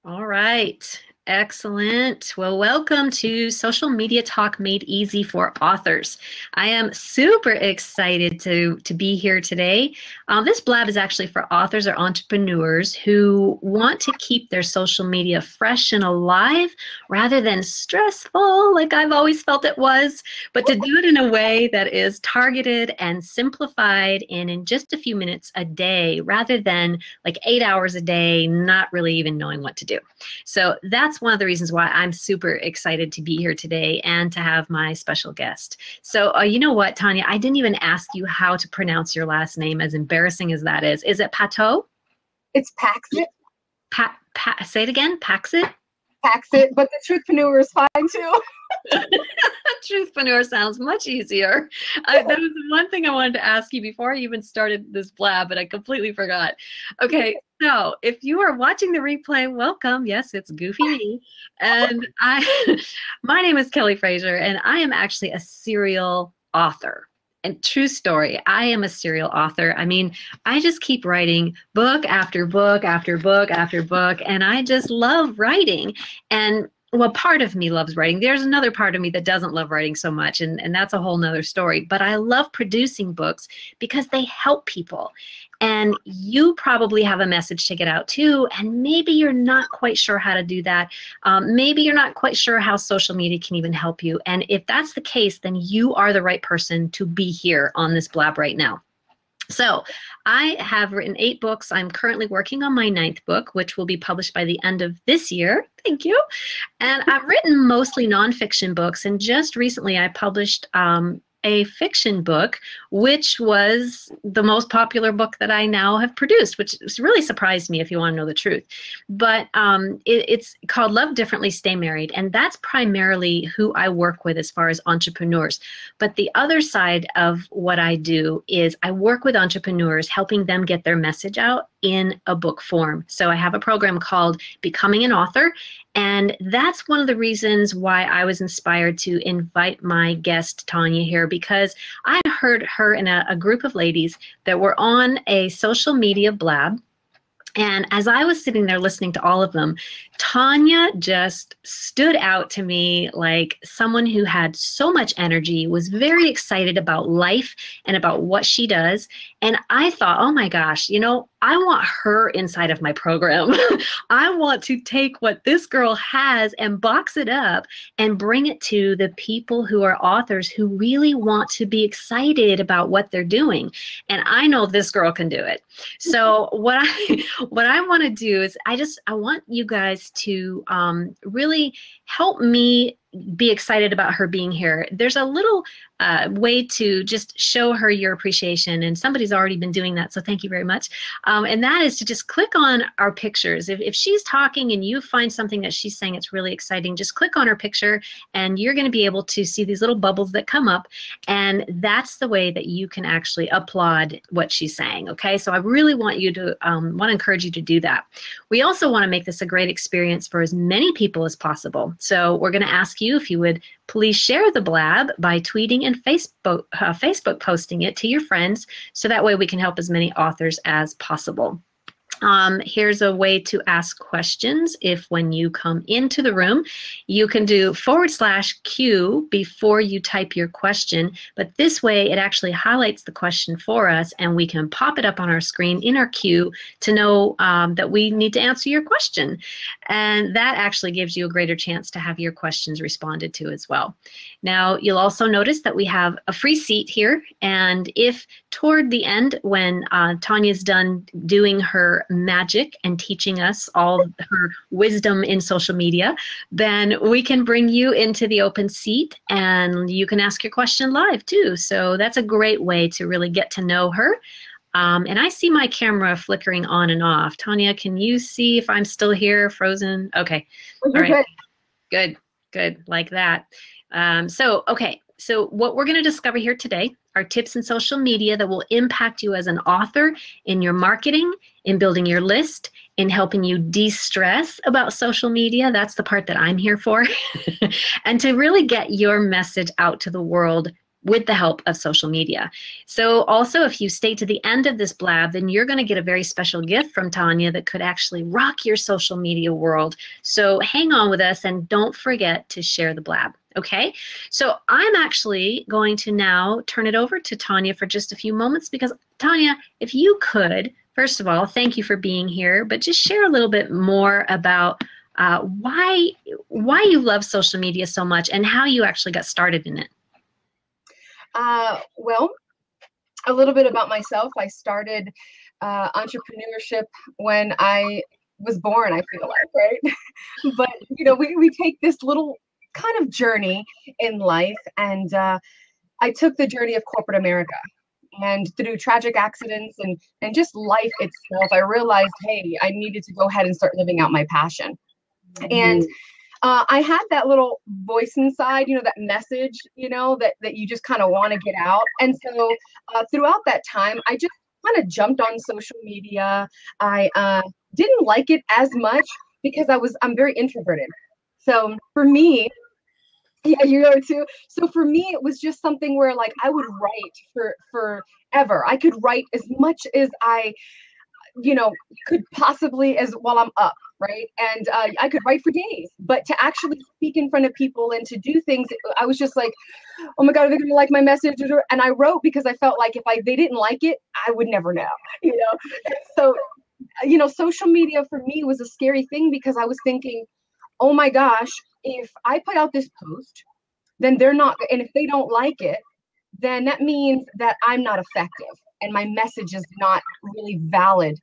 All right. Excellent. Well, welcome to Social Media Talk Made Easy for Authors. I am super excited to be here today. This blab is actually for authors or entrepreneurs who want to keep their social media fresh and alive rather than stressful, like I've always felt it was, but to do it in a way that is targeted and simplified and in just a few minutes a day rather than like 8 hours a day, not really even knowing what to do. So that's one of the reasons why I'm super excited to be here today and to have my special guest. So you know what, Tanya, I didn't even ask you how to pronounce your last name, as embarrassing as that is. Is it Pateau? It's Paxit. Say it again, Paxit? Paxit, but the Truthpreneur is fine too. Truthpreneur sounds much easier. That was the one thing I wanted to ask you before I even started this blab, but I completely forgot. Okay, so if you are watching the replay, welcome. Yes, it's Goofy Me. And my name is Kellie Frazier, and I am actually a serial author. And true story, I am a serial author. I mean, I just keep writing book after book after book after book, and I just love writing. And well, part of me loves writing. There's another part of me that doesn't love writing so much, and that's a whole nother story. But I love producing books because they help people. And you probably have a message to get out too, and maybe you're not quite sure how to do that. Maybe you're not quite sure how social media can even help you. And if that's the case, then you are the right person to be here on this blab right now. So I have written 8 books. I'm currently working on my 9th book, which will be published by the end of this year. Thank you. And I've written mostly nonfiction books, and just recently I published a fiction book, which was the most popular book that I now have produced, which really surprised me if you want to know the truth. But it's called Love Differently, Stay Married, and that's primarily who I work with as far as entrepreneurs. But the other side of what I do is I work with entrepreneurs, helping them get their message out in a book form. So I have a program called Becoming an Author, and that's one of the reasons why I was inspired to invite my guest, Tanya, here, because I heard her and a group of ladies that were on a social media blab. And as I was sitting there listening to all of them, Tanya just stood out to me like someone who had so much energy, was very excited about life and about what she does. And I thought, oh my gosh, you know, I want her inside of my program. I want to take what this girl has and box it up and bring it to the people who are authors who really want to be excited about what they're doing. And I know this girl can do it. So what I want to do is I want you guys to really help me be excited about her being here. There's a little way to just show her your appreciation, and somebody's already been doing that, so thank you very much. And that is to just click on our pictures. If she's talking and you find something that she's saying it's really exciting, just click on her picture and you're going to be able to see these little bubbles that come up, and that's the way that you can actually applaud what she's saying. Okay, so I really want you to want to encourage you to do that. We also want to make this a great experience for as many people as possible. So we're going to ask you if you would please share the blab by tweeting and Facebook posting it to your friends, so that way we can help as many authors as possible. Here's a way to ask questions. If when you come into the room, you can do /Q before you type your question, but this way it actually highlights the question for us and we can pop it up on our screen in our queue to know that we need to answer your question. And that actually gives you a greater chance to have your questions responded to as well. Now, you'll also notice that we have a free seat here, and if toward the end when Tanya's done doing her magic and teaching us all her wisdom in social media, then we can bring you into the open seat and you can ask your question live too. So that's a great way to really get to know her. And I see my camera flickering on and off. Tanya, can you see if I'm still here, frozen? Okay. All right. Good. Like that. Okay. So what we're going to discover here today are tips in social media that will impact you as an author in your marketing, in building your list, in helping you de-stress about social media. That's the part that I'm here for. And to really get your message out to the world with the help of social media. So also, if you stay to the end of this blab, then you're going to get a very special gift from Tanya that could actually rock your social media world. So hang on with us and don't forget to share the blab. Okay, so I'm actually going to now turn it over to Tanya for just a few moments, because Tanya, if you could, first of all, thank you for being here, but just share a little bit more about why you love social media so much and how you actually got started in it. Well, a little bit about myself. I started entrepreneurship when I was born, I feel like, right? But, we take this little kind of journey in life, and I took the journey of corporate America. And through tragic accidents and just life itself, I realized, hey, I needed to go ahead and start living out my passion. And I had that little voice inside, that message, that you just kind of want to get out. And so throughout that time, I just kind of jumped on social media. I didn't like it as much because I'm very introverted. So for me, yeah, you are too. So for me, it was just something where like I would write forever. I could write as much as I, could possibly as while I'm up. Right. And I could write for days, but to actually speak in front of people and to do things, I was just like, oh my God, are they going to like my message? And I wrote because I felt like if they didn't like it, I would never know, And so, social media for me was a scary thing because I was thinking, oh my gosh, if I put out this post, then they're not, and if they don't like it, then that means that I'm not effective and my message is not really valid,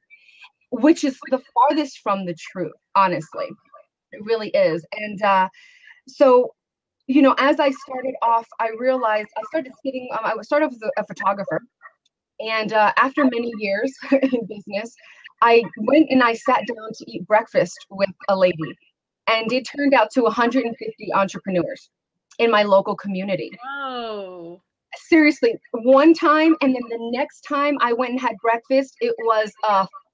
which is the farthest from the truth, honestly. It really is. And so, as I started off, I realized I started sitting, I started off as a photographer. And after many years in business, I went and I sat down to eat breakfast with a lady. And it turned out to 150 entrepreneurs in my local community. Whoa. Seriously, one time, and then the next time I went and had breakfast, it was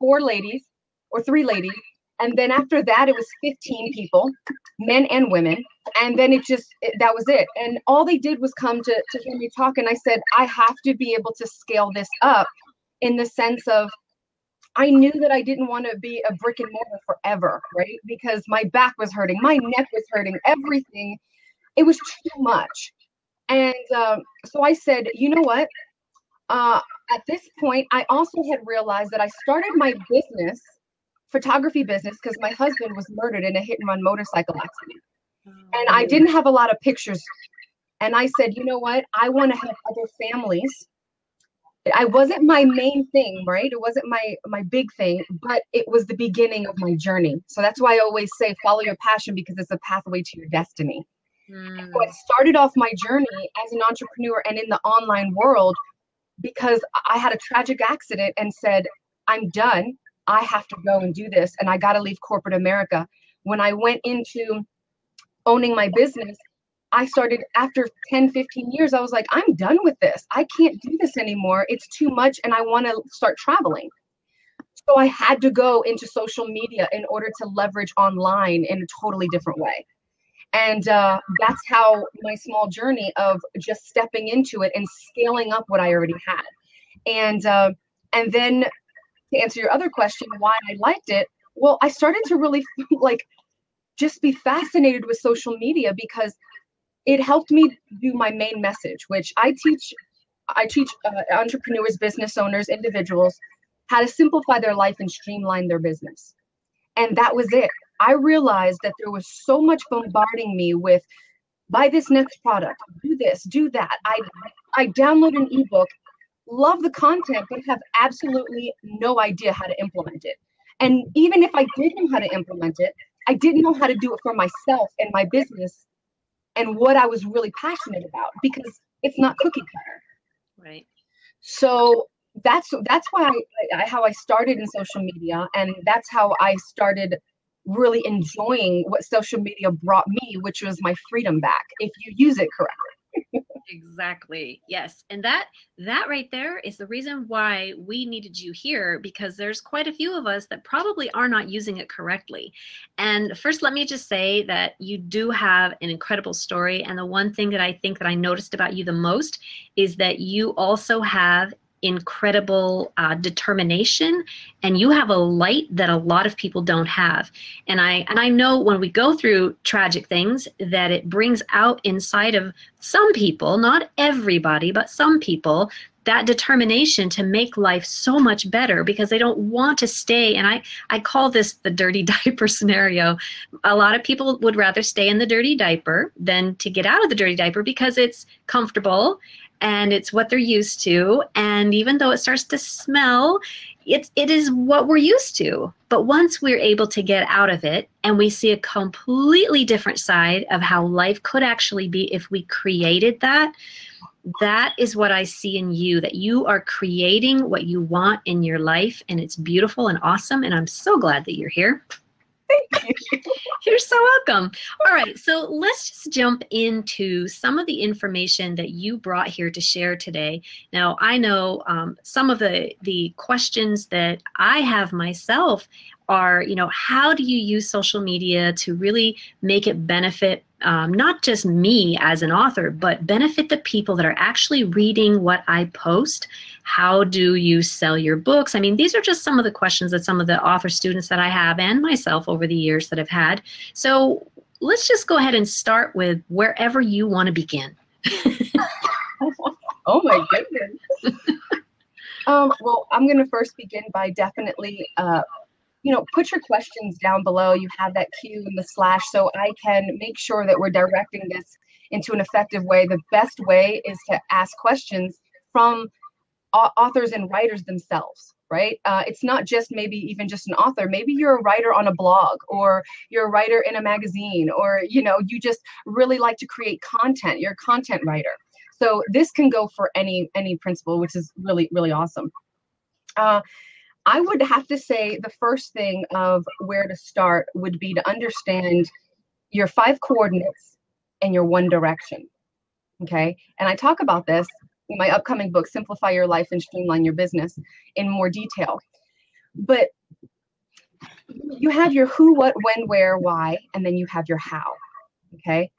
4 ladies or 3 ladies. And then after that, it was 15 people, men and women. And then that was it. And all they did was come to hear me talk. And I said, I have to be able to scale this up in the sense of, I knew that I didn't want to be a brick and mortar forever, right? Because my back was hurting, my neck was hurting, everything. It was too much. And so I said, you know what? At this point, I also had realized that I started my business, photography business, because my husband was murdered in a hit and run motorcycle accident. And I didn't have a lot of pictures. And I said, you know what? I want to help other families. I wasn't my main thing, right? It wasn't my big thing, but it was the beginning of my journey. So that's why I always say, follow your passion because it's a pathway to your destiny. So I started off my journey as an entrepreneur and in the online world because I had a tragic accident and said, I'm done. I have to go and do this. And I got to leave corporate America. When I went into owning my business, I started after 10, 15 years, I was like, I'm done with this. I can't do this anymore. It's too much. And I want to start traveling. So I had to go into social media in order to leverage online in a totally different way. And that's how my small journey of just stepping into it and scaling up what I already had. And then to answer your other question, why I liked it, well, I started to really just be fascinated with social media because it helped me do my main message, which I teach entrepreneurs, business owners, individuals how to simplify their life and streamline their business. And that was it. I realized that there was so much bombarding me with, buy this next product, do this, do that. I download an ebook, love the content, but have absolutely no idea how to implement it. And even if I did know how to implement it, I didn't know how to do it for myself and my business and what I was really passionate about because it's not cookie cutter. Right. So that's why how I started in social media, and that's how I started really enjoying what social media brought me, which was my freedom back if you use it correctly. Exactly. Yes. And that right there is the reason why we needed you here, because there's quite a few of us that probably are not using it correctly. And first, let me just say that you do have an incredible story. And the one thing that I think that I noticed about you the most is that you also have incredible determination, and you have a light that a lot of people don't have. And I know when we go through tragic things that it brings out inside of some people, not everybody, but some people, that determination to make life so much better because they don't want to stay. And I call this the dirty diaper scenario. A lot of people would rather stay in the dirty diaper than to get out of the dirty diaper because it's comfortable and it's what they're used to. And even though it starts to smell, it is what we're used to. But once we're able to get out of it and we see a completely different side of how life could actually be if we created that, that is what I see in you, that you are creating what you want in your life, and it's beautiful and awesome. And I'm so glad that you're here. You're so welcome. All right, so let's just jump into some of the information that you brought here to share today. Now, I know some of the questions that I have myself are, how do you use social media to really make it benefit not just me as an author, but benefit the people that are actually reading what I post? How do you sell your books? I mean, these are just some of the questions that some of the author students that I have and myself over the years that I've had. So let's just go ahead and start with wherever you want to begin. Oh my goodness. Well, I'm going to first begin by definitely put your questions down below. You have that Q and the slash, so I can make sure that we're directing this into an effective way. The best way is to ask questions from authors and writers themselves, right? It's not just maybe even just an author. Maybe you're a writer on a blog, or you're a writer in a magazine, or, you just really like to create content. You're a content writer. So this can go for any principle, which is really, really awesome. I would have to say the first thing of where to start would be to understand your 5 coordinates and your 1 direction. Okay. And I talk about this in my upcoming book, Simplify Your Life and Streamline Your Business, in more detail. But you have your who, what, when, where, why, and then you have your how. Okay.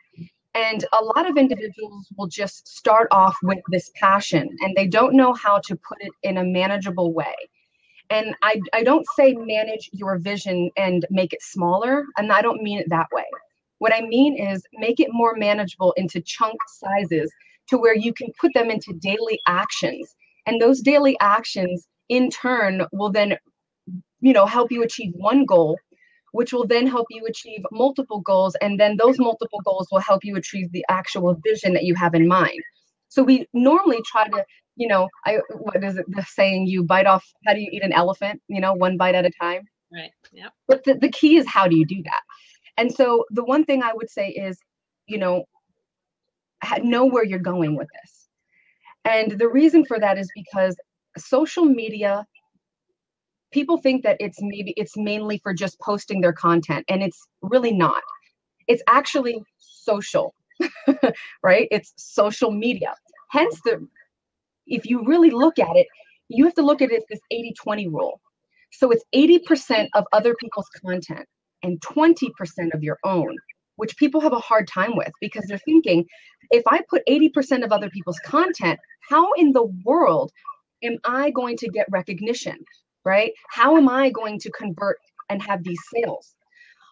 And a lot of individuals will just start off with this passion and they don't know how to put it in a manageable way. And I don't say manage your vision and make it smaller, and I don't mean it that way. What I mean is make it more manageable into chunk sizes to where you can put them into daily actions. And those daily actions in turn will then, help you achieve 1 goal, which will then help you achieve multiple goals. And then those multiple goals will help you achieve the actual vision that you have in mind. So we normally try to, what is it, the saying, you bite off, how do you eat an elephant? 1 bite at a time. Right. Yeah. But the key is, how do you do that? And so the one thing I would say is, know where you're going with this. And the reason for that is because social media, people think that it's mainly for just posting their content, and it's really not. It's actually social, right? It's social media. Hence, if you really look at it, you have to look at it as this 80-20 rule. So it's 80% of other people's content and 20% of your own, which people have a hard time with because they're thinking, if I put 80% of other people's content, how in the world am I going to get recognition, right? How am I going to convert and have these sales?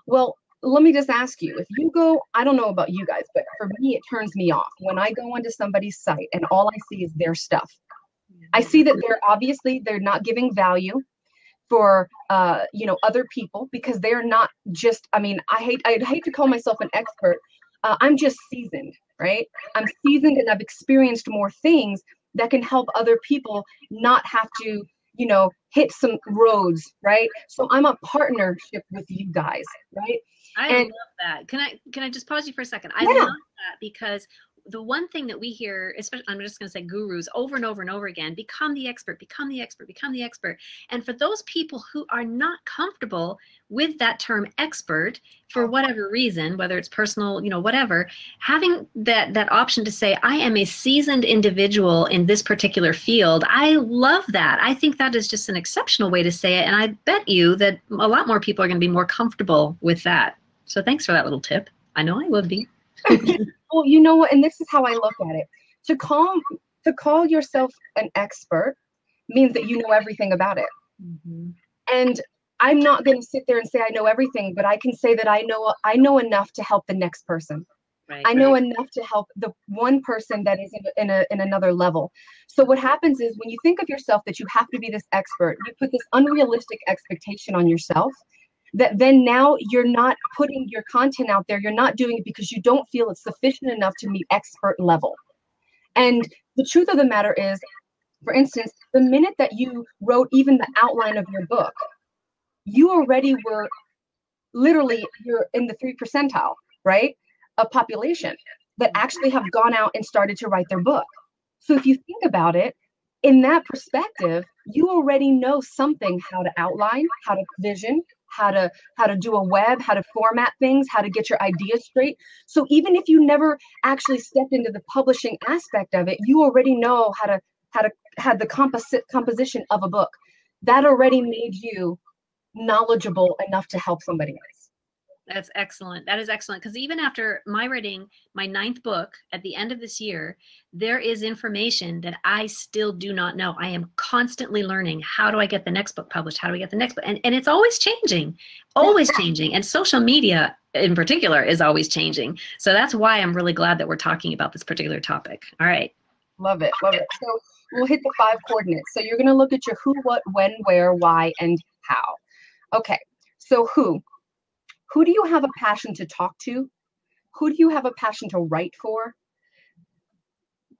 Well, let me just ask you, if you go, I don't know about you guys, but for me, it turns me off when I go onto somebody's site and all I see is their stuff. I see that they're not giving value for, other people, because they're not just, I'd hate to call myself an expert. I'm just seasoned, right? I'm seasoned and I've experienced more things that can help other people not have to, hit some roads, right? So I'm a partnership with you guys, right? I love that. Can I just pause you for a second? I love that, because the one thing that we hear, especially, I'm just going to say gurus over and over and over again, become the expert, become the expert, become the expert. And for those people who are not comfortable with that term expert for whatever reason, whether it's personal, whatever, having that option to say, I am a seasoned individual in this particular field, I love that. I think that is just an exceptional way to say it. And I bet you that a lot more people are going to be more comfortable with that. So thanks for that little tip. I know I would be. Well, you know what, and this is how I look at it. To call yourself an expert means that you know everything about it. Mm-hmm. And I'm not going to sit there and say I know everything, but I can say that I know enough to help the next person. Right, I know enough to help the one person that is in another level. So what happens is when you think of yourself that you have to be this expert, you put this unrealistic expectation on yourself, that then now you're not putting your content out there. You're not doing it because you don't feel it's sufficient enough to meet expert level. And the truth of the matter is, for instance, the minute that you wrote even the outline of your book, you already were literally, you're in the 3 percentile, right, of population that actually have gone out and started to write their book. So if you think about it, in that perspective, you already know something, how to outline, how to vision, how to do a web, how to format things, how to get your ideas straight. So even if you never actually stepped into the publishing aspect of it, you already know how to have the composition of a book. That already made you knowledgeable enough to help somebody else. That's excellent. That is excellent. Because even after my writing my 9th book at the end of this year, there is information that I still do not know. I am constantly learning. How do I get the next book published? How do I get the next book? And it's always changing, always changing. And social media in particular is always changing. So that's why I'm really glad that we're talking about this particular topic. All right. Love it. Love it. So we'll hit the 5 coordinates. So you're going to look at your who, what, when, where, why, and how. Okay. So who? Who do you have a passion to talk to? Who do you have a passion to write for?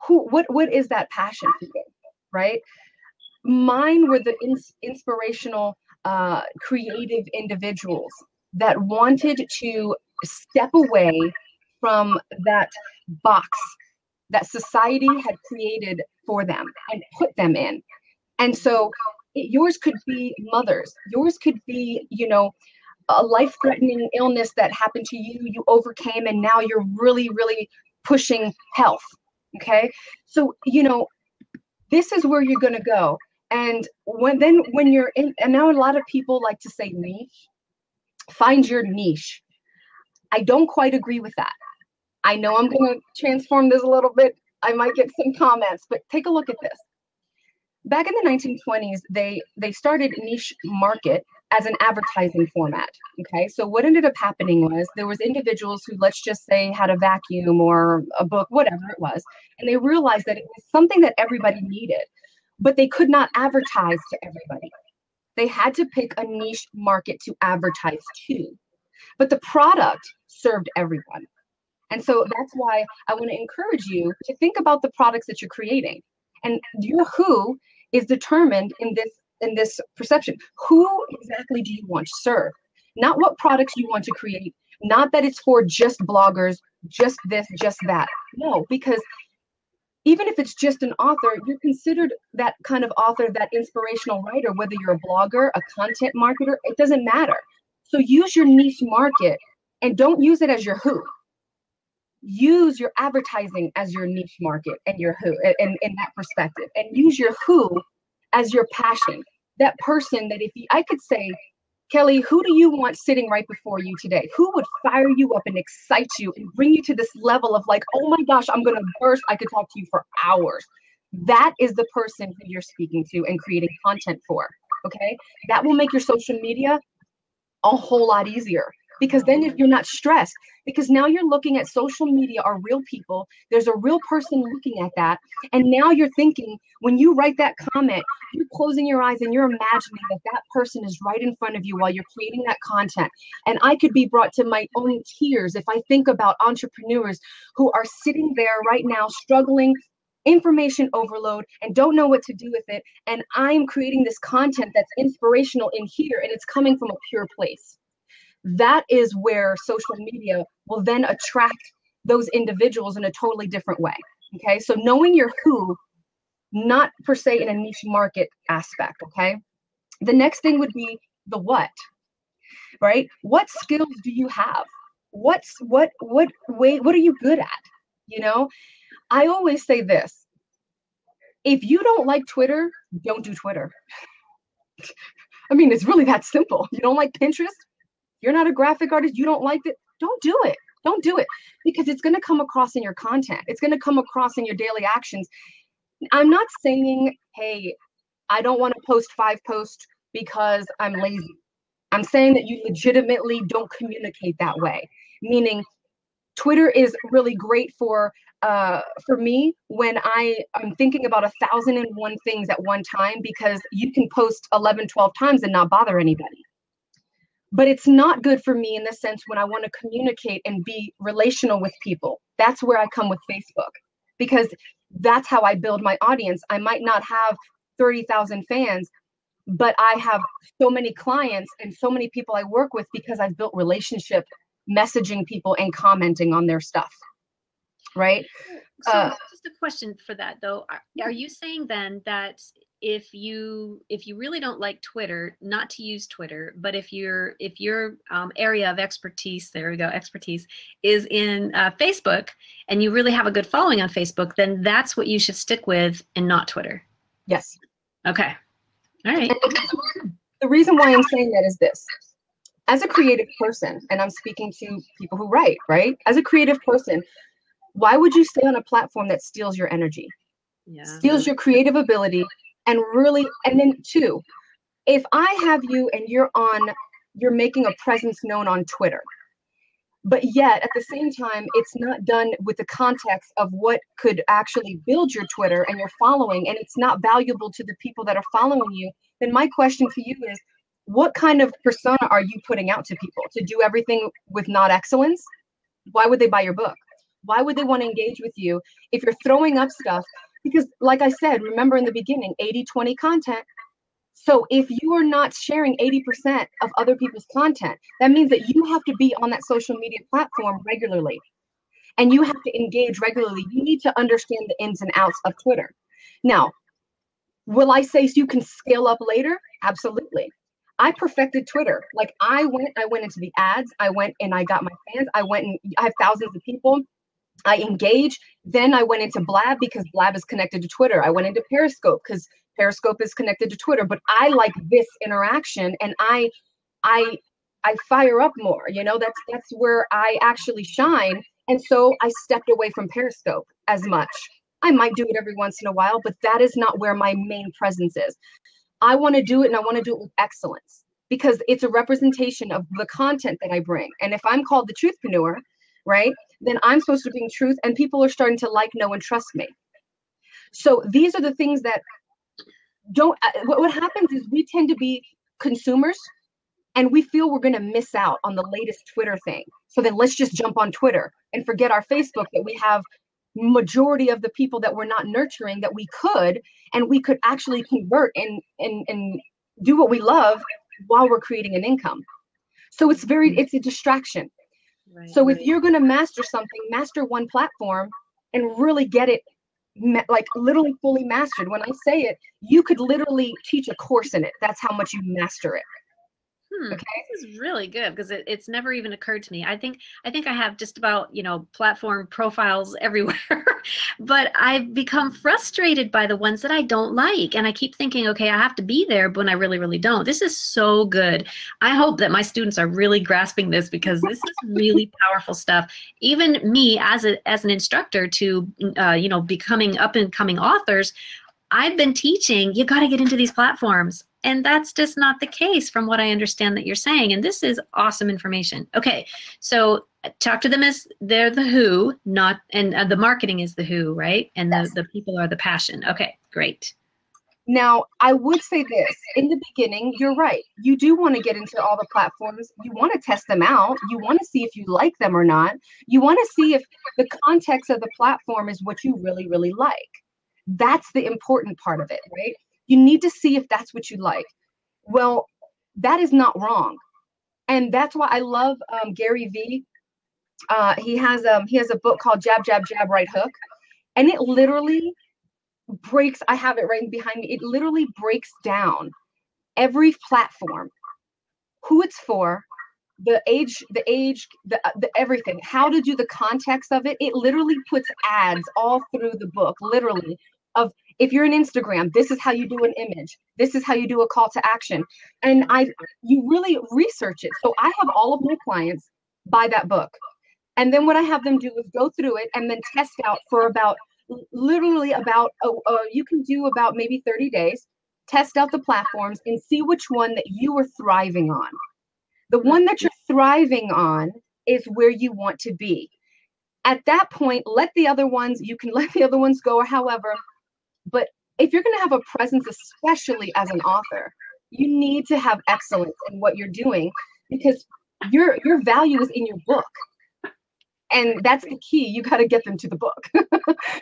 What is that passion for you, right? Mine were the inspirational, creative individuals that wanted to step away from that box that society had created for them and put them in. And so yours could be mothers. Yours could be, a life-threatening illness that happened to you, you overcame, and now you're really, really pushing health. Okay. So, this is where you're going to go. And when you're in, and now a lot of people like to say niche, find your niche. I don't quite agree with that. I know I'm going to transform this a little bit. I might get some comments, but take a look at this. Back in the 1920s, they started niche market as an advertising format. Okay, so what ended up happening was there was individuals who, let's just say, had a vacuum or a book, whatever it was, and they realized that it was something that everybody needed, but they could not advertise to everybody. They had to pick a niche market to advertise to, but the product served everyone. And so that's why I want to encourage you to think about the products that you're creating. And your who is determined in this perception. Who exactly do you want to serve? Not what products you want to create, not that it's for just bloggers, just this, just that. No, because even if it's just an author, you're considered that kind of author, that inspirational writer, whether you're a blogger, a content marketer, it doesn't matter. So use your niche market and don't use it as your who. Use your advertising as your niche market and your who in that perspective, and use your who as your passion. That person that I could say, Kelly, who do you want sitting right before you today? Who would fire you up and excite you and bring you to this level of like, oh my gosh, I'm going to burst. I could talk to you for hours. That is the person who you're speaking to and creating content for. Okay. That will make your social media a whole lot easier. Because then if you're not stressed, because now you're looking at social media are real people. There's a real person looking at that. And now you're thinking, when you write that comment, you're closing your eyes and you're imagining that person is right in front of you while you're creating that content. And I could be brought to my own tears if I think about entrepreneurs who are sitting there right now struggling, information overload, and don't know what to do with it. And I'm creating this content that's inspirational in here, and it's coming from a pure place. That is where social media will then attract those individuals in a totally different way. Okay. So knowing your who, not per se in a niche market aspect. Okay. The next thing would be the what, right? What skills do you have? What are you good at? You know, I always say this: if you don't like Twitter, don't do Twitter. I mean, it's really that simple. You don't like Pinterest, you're not a graphic artist, you don't like it, don't do it. Don't do it, because it's going to come across in your content. It's going to come across in your daily actions. I'm not saying, hey, I don't want to post 5 posts because I'm lazy. I'm saying that you legitimately don't communicate that way. Meaning, Twitter is really great for me when I'm thinking about 1,001 things at one time, because you can post 11, 12 times and not bother anybody. But it's not good for me in the sense when I want to communicate and be relational with people. That's where I come with Facebook, because that's how I build my audience. I might not have 30,000 fans, but I have so many clients and so many people I work with because I've built relationship messaging people and commenting on their stuff. Right? So just a question for that though. Are you saying then that if you really don't like Twitter, not to use Twitter, but if your area of expertise, there we go, expertise is in Facebook, and you really have a good following on Facebook, then that's what you should stick with and not Twitter? Yes. Okay. All right. The reason why I'm saying that is this: as a creative person, and I'm speaking to people who write, right? As a creative person, why would you stay on a platform that steals your energy, steals your creative ability? And really, and then 2, if I have you and you're making a presence known on Twitter, but yet at the same time, it's not done with the context of what could actually build your Twitter and your following, and it's not valuable to the people that are following you, then my question to you is, what kind of persona are you putting out to people? To do everything with not excellence? Why would they buy your book? Why would they want to engage with you if you're throwing up stuff? Because like I said, remember in the beginning, 80-20 content. So if you are not sharing 80% of other people's content, that means that you have to be on that social media platform regularly, and you have to engage regularly. You need to understand the ins and outs of Twitter. Now, will I say you can scale up later? Absolutely. I perfected Twitter. Like I went into the ads, I went and I got my fans, I have thousands of people. I engage. Then I went into Blab because Blab is connected to Twitter. I went into Periscope because Periscope is connected to Twitter. But I like this interaction, and I fire up more. You know, that's where I actually shine. And so I stepped away from Periscope as much. I might do it every once in a while, but that is not where my main presence is. I want to do it, and I want to do it with excellence, because it's a representation of the content that I bring. And if I'm called the truthpreneur, right, then I'm supposed to bring truth, and people are starting to like, know, and trust me. So these are the things that what happens is we tend to be consumers, and we feel we're going to miss out on the latest Twitter thing. So then let's just jump on Twitter and forget our Facebook, that we have majority of the people that we're not nurturing that we could, and we could actually convert and do what we love while we're creating an income. So it's a distraction. Right, so if you're going to master something, master one platform and really get it like literally fully mastered. When I say it, you could literally teach a course in it. That's how much you master it. Okay. This is really good, because it's never even occurred to me. I think I have just about, platform profiles everywhere, but I've become frustrated by the ones that I don't like. And I keep thinking, okay, I have to be there, but when I really, really don't. This is so good. I hope that my students are really grasping this, because this is really powerful stuff. Even me as an instructor to, becoming up and coming authors, I've been teaching, you got to get into these platforms. And that's just not the case from what I understand that you're saying. And this is awesome information. Okay, so talk to them as they're the who, not, and the marketing is the who, right? And yes, the people are the passion. Okay, great. Now, I would say this. In the beginning, you're right. You do want to get into all the platforms. You want to test them out. You want to see if you like them or not. You want to see if the context of the platform is what you really, really like. That's the important part of it, right? You need to see if that's what you like. Well, that is not wrong. And that's why I love Gary Vee. He has a book called Jab Jab Jab Right Hook, and it literally breaks. I have it right behind me. It literally breaks down every platform, who it's for, the everything, how to do the context of it. It literally puts ads all through the book, literally, of if you're an Instagram, this is how you do an image, this is how you do a call to action. And you really research it. So I have all of my clients buy that book. And then what I have them do is go through it and then test out for about literally about you can do about maybe 30 days, test out the platforms and see which one that you are thriving on. The one that you're thriving on is where you want to be. At that point, you can let the other ones go or however, but if you're going to have a presence, especially as an author, you need to have excellence in what you're doing, because your value is in your book. And that's the key. You got to get them to the book.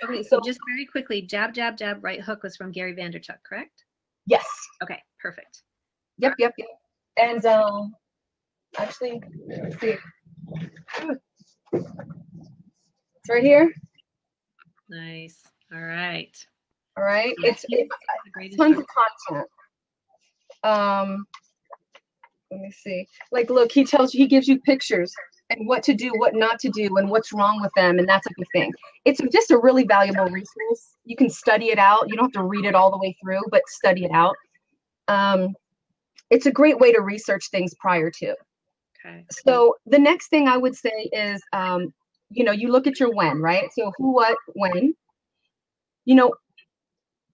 Okay, so just very quickly, Jab, Jab, Jab, Right Hook was from Gary Vaynerchuk, correct? Yes. Okay, perfect. Yep. And actually, let's see. It's right here. Nice. All right. All right. It's tons of content. Let me see. Like, look, he gives you pictures and what to do, what not to do, and what's wrong with them, and that type of thing. It's just a really valuable resource. You can study it out. You don't have to read it all the way through, but study it out. It's a great way to research things prior to. Okay. So the next thing I would say is, you look at your when, right? So who, what, when.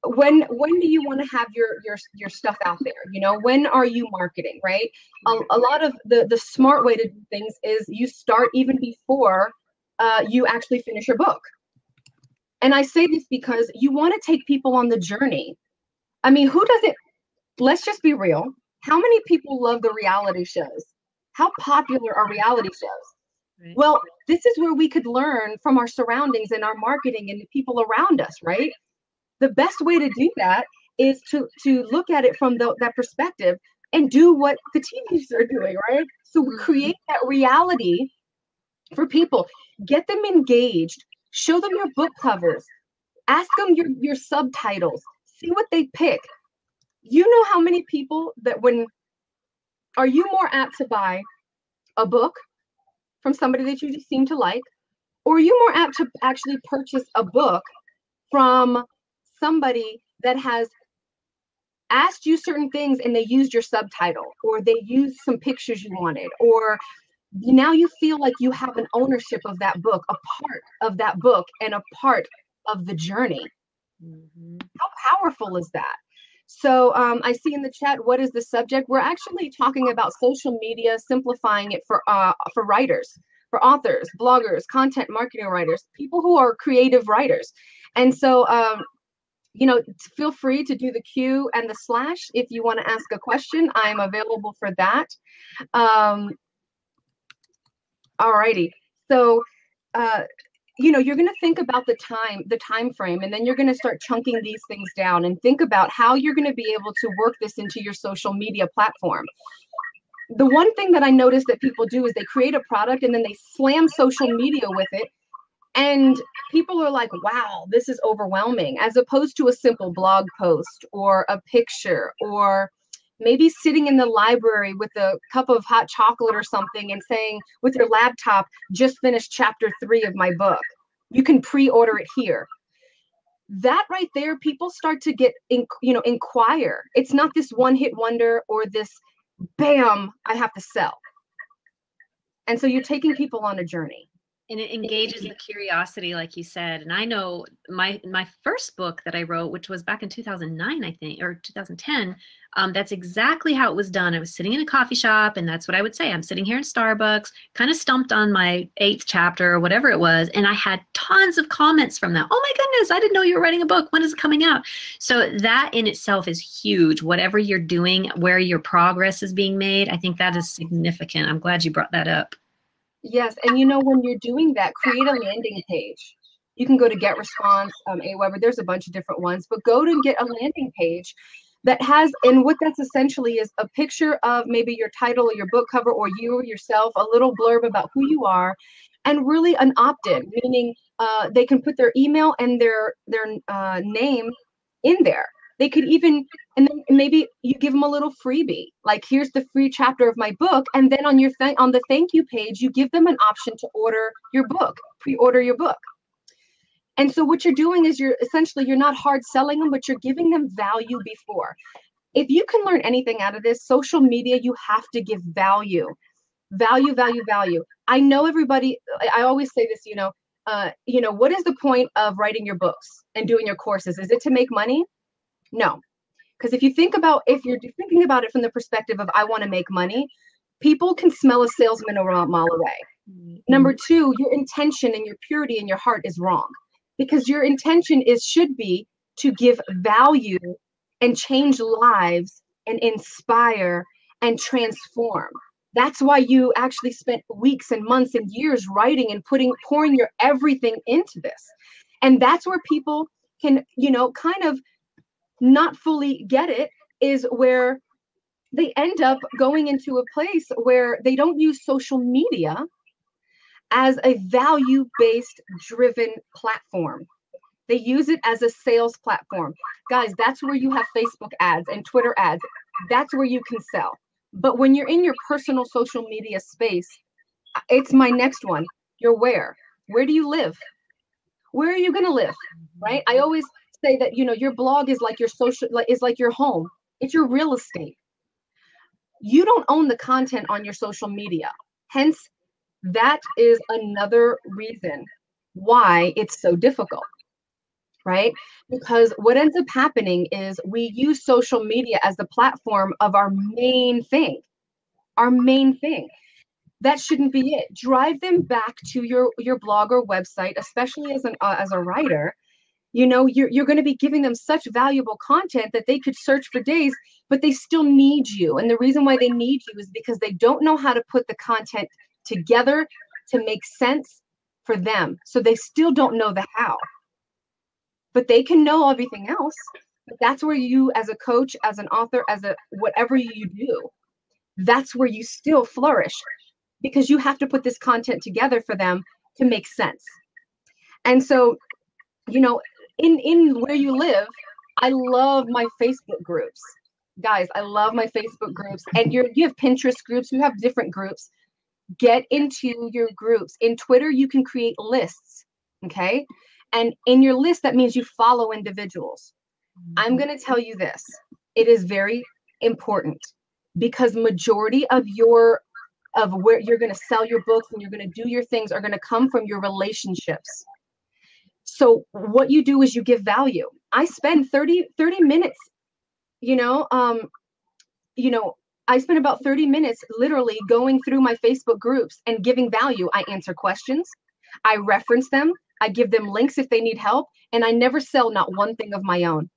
When do you want to have your stuff out there? When are you marketing, right? A lot of the smart way to do things is you start even before you actually finish your book. And I say this because you want to take people on the journey. I mean, who doesn't? Let's just be real. How many people love the reality shows? How popular are reality shows? Right. Well, this is where we could learn from our surroundings and our marketing and the people around us, right? The best way to do that is to look at it from that perspective and do what the TVs are doing, right? So create that reality for people, get them engaged, show them your book covers, ask them your subtitles, see what they pick. You know how many people are you more apt to buy a book from somebody that you just seem to like, or are you more apt to actually purchase a book from somebody that has asked you certain things and they used your subtitle, or they used some pictures you wanted, or now you feel like you have an ownership of that book, a part of that book, and a part of the journey. Mm-hmm. How powerful is that? So I see in the chat, what is the subject? We're actually talking about social media, simplifying it for writers, for authors, bloggers, content marketing writers, people who are creative writers. And so, feel free to do the Q and the slash if you want to ask a question. I'm available for that. Alrighty. So, you're going to think about the time frame, and then you're going to start chunking these things down and think about how you're going to be able to work this into your social media platform. The one thing that I notice that people do is they create a product and then they slam social media with it. And people are like, wow, this is overwhelming, as opposed to a simple blog post or a picture, or maybe sitting in the library with a cup of hot chocolate or something and saying with your laptop, just finished chapter 3 of my book. You can pre-order it here. That right there, people start to inquire. It's not this one-hit wonder or this, bam, I have to sell. And so you're taking people on a journey. And it engages the curiosity, like you said. And I know my first book that I wrote, which was back in 2009, I think, or 2010, that's exactly how it was done. I was sitting in a coffee shop, and that's what I would say. I'm sitting here in Starbucks, kind of stumped on my 8th chapter or whatever it was, and I had tons of comments from that. Oh my goodness, I didn't know you were writing a book. When is it coming out? So that in itself is huge. Whatever you're doing, where your progress is being made, I think that is significant. I'm glad you brought that up. Yes, and when you're doing that, create a landing page. You can go to GetResponse, Aweber. There's a bunch of different ones, but go to get a landing page that has, and what that's essentially is a picture of maybe your title or your book cover, or you yourself, a little blurb about who you are, and really an opt-in, meaning they can put their email and their name in there. They could even, and then maybe you give them a little freebie, like here's the free chapter of my book, and then on your on the thank you page, you give them an option to order your book, pre-order your book. And so what you're doing is you're not hard selling them, but you're giving them value before. If you can learn anything out of this, social media, you have to give value. Value, value, value. I know everybody, I always say this, what is the point of writing your books and doing your courses? Is it to make money? No. Because if you're thinking about it from the perspective of I want to make money, people can smell a salesman a mile away. Mm-hmm. Number two, your intention and your purity in your heart is wrong, because your intention should be to give value and change lives and inspire and transform. That's why you actually spent weeks and months and years writing and pouring your everything into this. And that's where people can, kind of not fully get it, is where they end up going into a place where they don't use social media as a value-based driven platform. They use it as a sales platform. Guys, that's where you have Facebook ads and Twitter ads. That's where you can sell. But when you're in your personal social media space, it's my next one. You're where? Where do you live? Where are you going to live? Right? I always say that, your blog is like your home. It's your real estate. You don't own the content on your social media. Hence, that is another reason why it's so difficult, right? Because what ends up happening is we use social media as the platform of our main thing. That shouldn't be it. Drive them back to your blog or website, especially as a writer. You're going to be giving them such valuable content that they could search for days, but they still need you. And the reason why they need you is because they don't know how to put the content together to make sense for them. So they still don't know the how. But they can know everything else. But that's where you, as a coach, as an author, whatever you do, that's where you still flourish, because you have to put this content together for them to make sense. And so, in where you live, I love my Facebook groups. Guys, I love my Facebook groups. And you have Pinterest groups, you have different groups. Get into your groups. In Twitter, you can create lists, okay? And in your list, that means you follow individuals. I'm going to tell you this. It is very important, because majority of where you're going to sell your books and you're going to do your things are going to come from your relationships. So what you do is you give value. I spend 30 minutes, I spend about 30 minutes literally going through my Facebook groups and giving value. I answer questions. I reference them. I give them links if they need help. And I never sell not one thing of my own.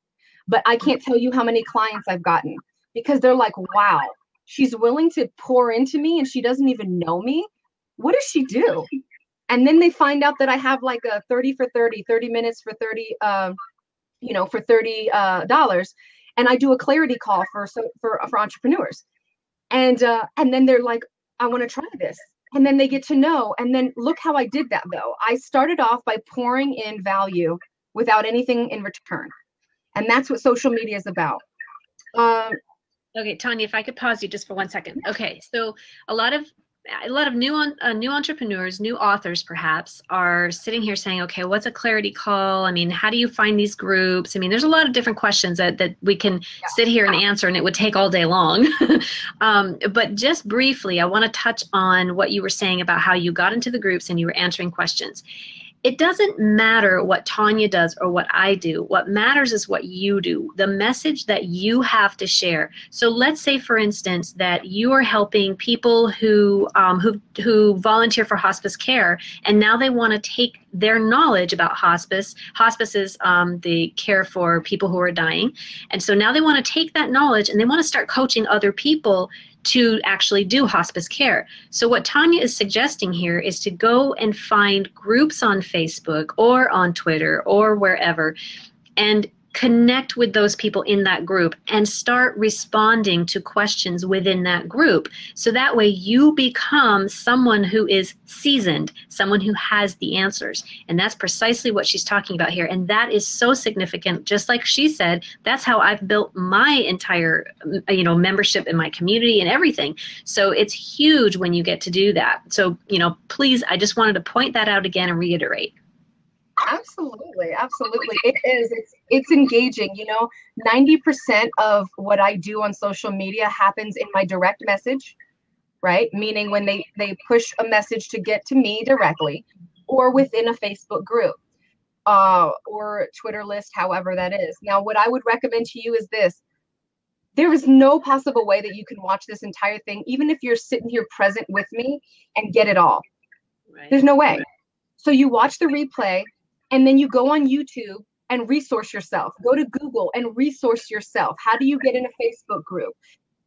But I can't tell you how many clients I've gotten, because they're like, wow, she's willing to pour into me and she doesn't even know me. What does she do? And then they find out that I have like a 30 minutes for 30, for $30. And I do a clarity call for entrepreneurs. And then they're like, I want to try this. And then they get to know. And then look how I did that, though. I started off by pouring in value without anything in return. And that's what social media is about. Okay, Tanya, if I could pause you just for 1 second. Okay, so a lot of new entrepreneurs, new authors perhaps, are sitting here saying, okay, what's a clarity call? I mean, how do you find these groups? I mean, there's a lot of different questions that we can sit here and answer, and it would take all day long. But just briefly, I want to touch on what you were saying about how you got into the groups and you were answering questions. It doesn't matter what Tanya does or what I do. What matters is what you do, the message that you have to share. So let's say, for instance, that you are helping people who volunteer for hospice care, and now they want to take their knowledge about hospice. Hospice is the care for people who are dying. And so now they want to take that knowledge and they want to start coaching other people to actually do hospice care. So what Tanya is suggesting here is to go and find groups on Facebook or on Twitter or wherever, and connect with those people in that group and start responding to questions within that group. So that way you become someone who is seasoned, someone who has the answers. And that's precisely what she's talking about here. And that is so significant. Just like she said, that's how I've built my entire, membership in my community and everything. So it's huge when you get to do that. So, please, I just wanted to point that out again and reiterate. Absolutely, absolutely. It is. It's engaging. 90% of what I do on social media happens in my direct message, right? Meaning when they push a message to get to me directly, or within a Facebook group, or Twitter list, however that is. Now, what I would recommend to you is this. There is no possible way that you can watch this entire thing, even if you're sitting here present with me, and get it all. Right. There's no way. So you watch the replay, and then you go on YouTube and resource yourself. Go to Google and resource yourself. How do you get in a Facebook group?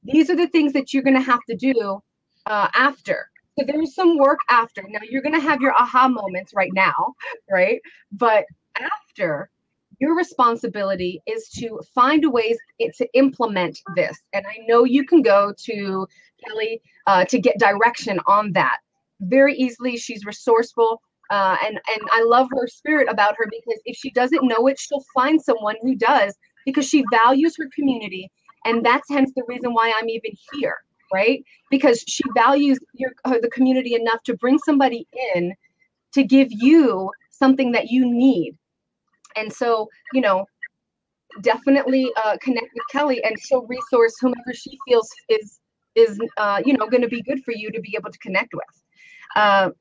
These are the things that you're going to have to do after. So there's some work after. Now, you're going to have your aha moments right now, right? But after, your responsibility is to find ways to implement this. And I know you can go to Kellie to get direction on that very easily. She's resourceful. And I love her spirit about her, because if she doesn't know it, she'll find someone who does, because she values her community. And that's hence the reason why I'm even here, right? Because she values the community enough to bring somebody in to give you something that you need. And so, definitely connect with Kellie, and she'll resource whomever she feels is going to be good for you to be able to connect with.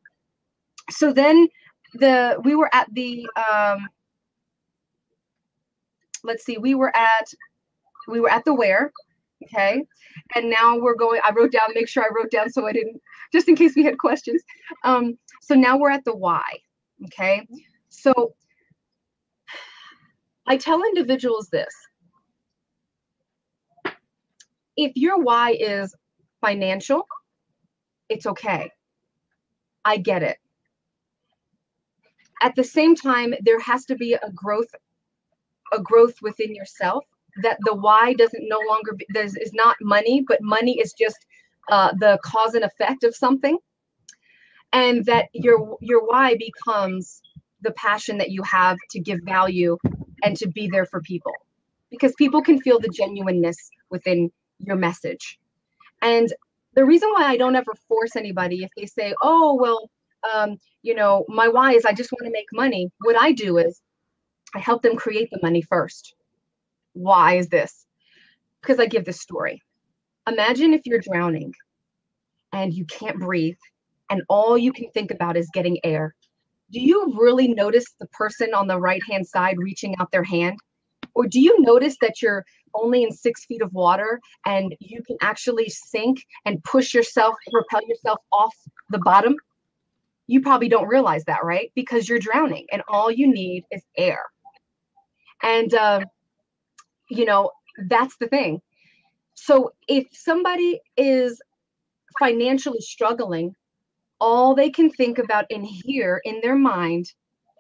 So then we were at the we were at the where, okay, and now we're going. Make sure I wrote down so I didn't, just in case we had questions. So now we're at the why, okay. So I tell individuals this: if your why is financial, it's okay. I get it. At the same time, there has to be a growth within yourself, that the why doesn't no longer is not money, but money is just the cause and effect of something. And that your why becomes the passion that you have to give value and to be there for people, because people can feel the genuineness within your message. And the reason why I don't ever force anybody, if they say, oh, well, my why is I just want to make money. What I do is I help them create the money first. Why is this? Because I give this story. Imagine if you're drowning and you can't breathe and all you can think about is getting air. Do you really notice the person on the right-hand side reaching out their hand? Or do you notice that you're only in 6 feet of water and you can actually sink and propel yourself off the bottom? You probably don't realize that, right? Because you're drowning and all you need is air. And, that's the thing. So if somebody is financially struggling, all they can think about in their mind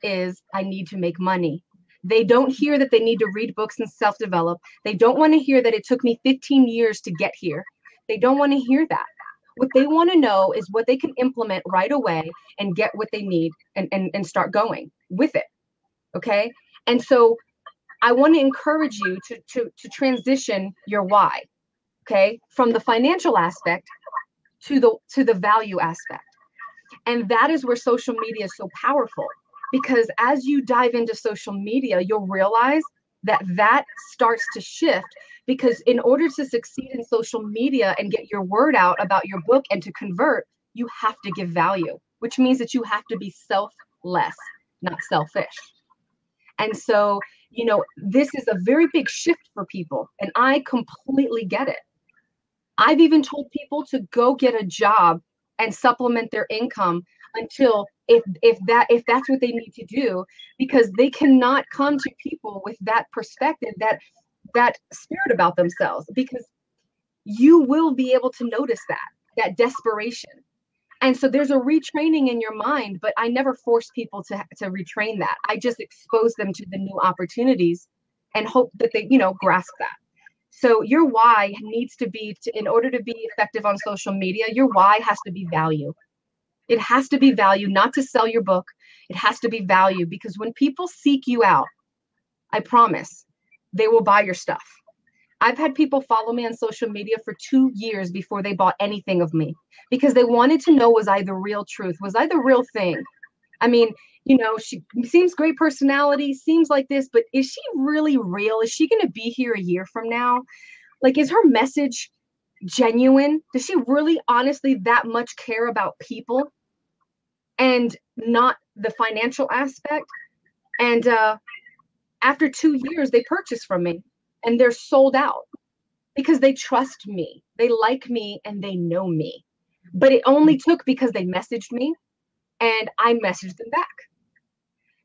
is, I need to make money. They don't hear that they need to read books and self-develop. They don't want to hear that it took me 15 years to get here. They don't want to hear that. What they want to know is what they can implement right away and get what they need and start going with it. Okay. And so I want to encourage you to transition your why, okay, from the financial aspect to the value aspect. And that is where social media is so powerful, because as you dive into social media, you'll realize that starts to shift, because in order to succeed in social media and get your word out about your book and to convert, you have to give value, which means that you have to be selfless, not selfish. And so, this is a very big shift for people, and I completely get it. I've even told people to go get a job and supplement their income until if that's what they need to do, because they cannot come to people with that perspective, that spirit about themselves, because you will be able to notice that desperation. And so there's a retraining in your mind, but I never force people to retrain that. I just expose them to the new opportunities and hope that they, grasp that. So your why needs to be, in order to be effective on social media, your why has to be value. It has to be value, not to sell your book. It has to be value, because when people seek you out, I promise they will buy your stuff. I've had people follow me on social media for 2 years before they bought anything of me, because they wanted to know, was I the real truth? Was I the real thing? I mean, she seems great personality, seems like this, but is she really real? Is she going to be here a year from now? Like, is her message genuine? Does she really honestly that much care about people and not the financial aspect? And after 2 years, they purchase from me and they're sold out because they trust me, they like me, and they know me. But it only took because they messaged me and I messaged them back,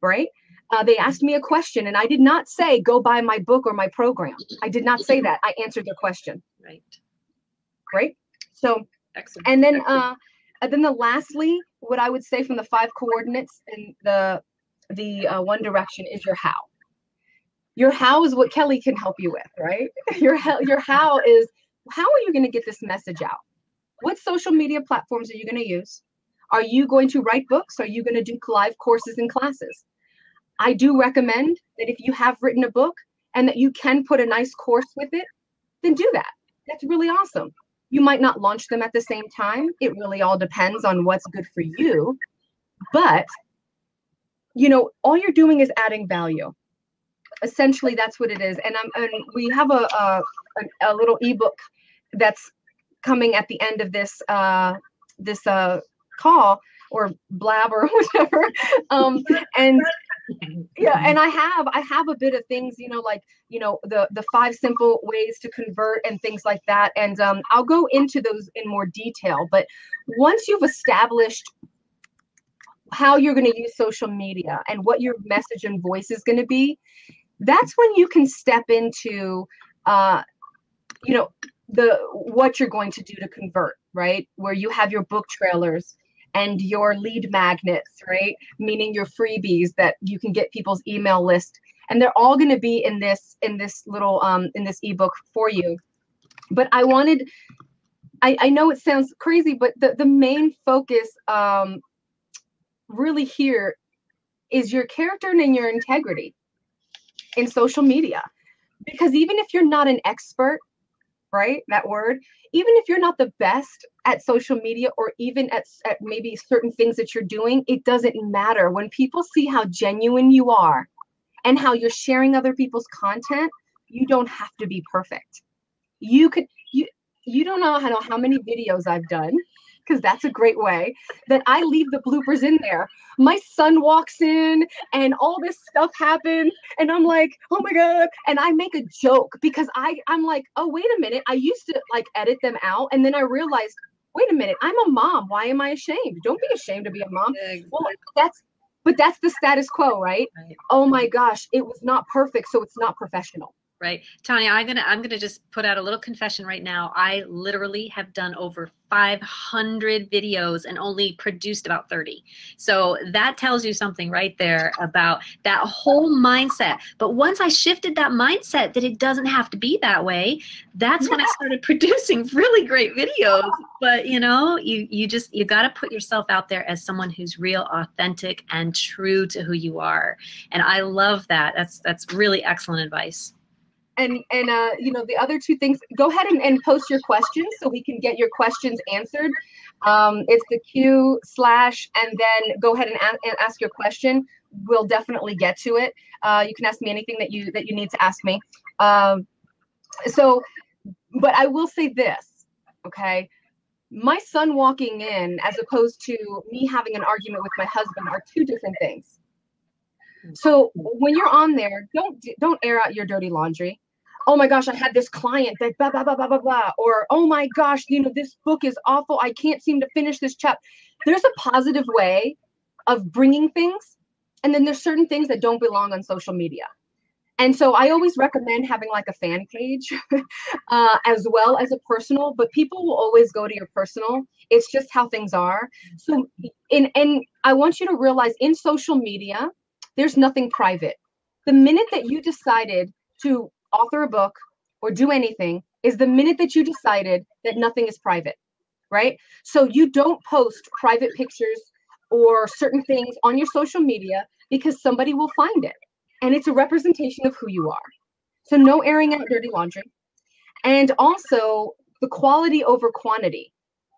right? They asked me a question and I did not say, go buy my book or my program. I did not say that. I answered their question. Right. Right. So, excellent. And then lastly, what I would say from the 5 coordinates and the one direction is your how. Your how is what Kellie can help you with, right? Your how is, how are you going to get this message out? What social media platforms are you going to use? Are you going to write books? Are you going to do live courses and classes? I do recommend that if you have written a book and that you can put a nice course with it, then do that. That's really awesome. You might not launch them at the same time. It really all depends on what's good for you. But, all you're doing is adding value. Essentially, that's what it is. And we have a little ebook that's coming at the end of this call or blab or whatever. And yeah, and I have a bit of things, like the 5 simple ways to convert and things like that. And I'll go into those in more detail. But once you've established how you're going to use social media and what your message and voice is going to be, that's when you can step into what you're going to do to convert, right? Where you have your book trailers and your lead magnets, right? Meaning your freebies that you can get people's email list. And they're all going to be in this little in this ebook for you. But I know it sounds crazy, but the main focus really here is your character and your integrity in social media. Because even if you're not an expert, right, that word, even if you're not the best at social media or even at maybe certain things that you're doing, it doesn't matter. When people see how genuine you are and how you're sharing other people's content, you don't have to be perfect. You don't know how many videos I've done, because that's a great way, that I leave the bloopers in there. My son walks in and all this stuff happens and I'm like, oh my God. And I make a joke because I'm like, oh, wait a minute. I used to edit them out. And then I realized, wait a minute, I'm a mom. Why am I ashamed? Don't be ashamed to be a mom. Exactly. Well, that's the status quo, right? Oh my gosh, it was not perfect, so it's not professional. Right. Tanya, I'm gonna just put out a little confession right now. I literally have done over 500 videos and only produced about 30. So that tells you something right there about that whole mindset. But once I shifted that mindset that it doesn't have to be that way, that's when I started producing really great videos. But you got to put yourself out there as someone who's real, authentic, and true to who you are. And I love that. That's really excellent advice. And the other 2 things, go ahead and post your questions so we can get your questions answered. It's the Q/ and then go ahead and ask your question. We'll definitely get to it. You can ask me anything that you need to ask me. But I will say this, okay? My son walking in as opposed to me having an argument with my husband are 2 different things. So when you're on there, don't air out your dirty laundry. Oh my gosh, I had this client that blah, blah, blah, blah, blah, blah. Or, oh my gosh, this book is awful. I can't seem to finish this chapter. There's a positive way of bringing things. And then there's certain things that don't belong on social media. And so I always recommend having a fan page as well as a personal, but people will always go to your personal. It's just how things are. So, and I want you to realize in social media, there's nothing private. The minute that you decided to author a book or do anything is the minute that you decided that nothing is private, right? So you don't post private pictures or certain things on your social media because somebody will find it. And it's a representation of who you are. So no airing out dirty laundry. And also the quality over quantity.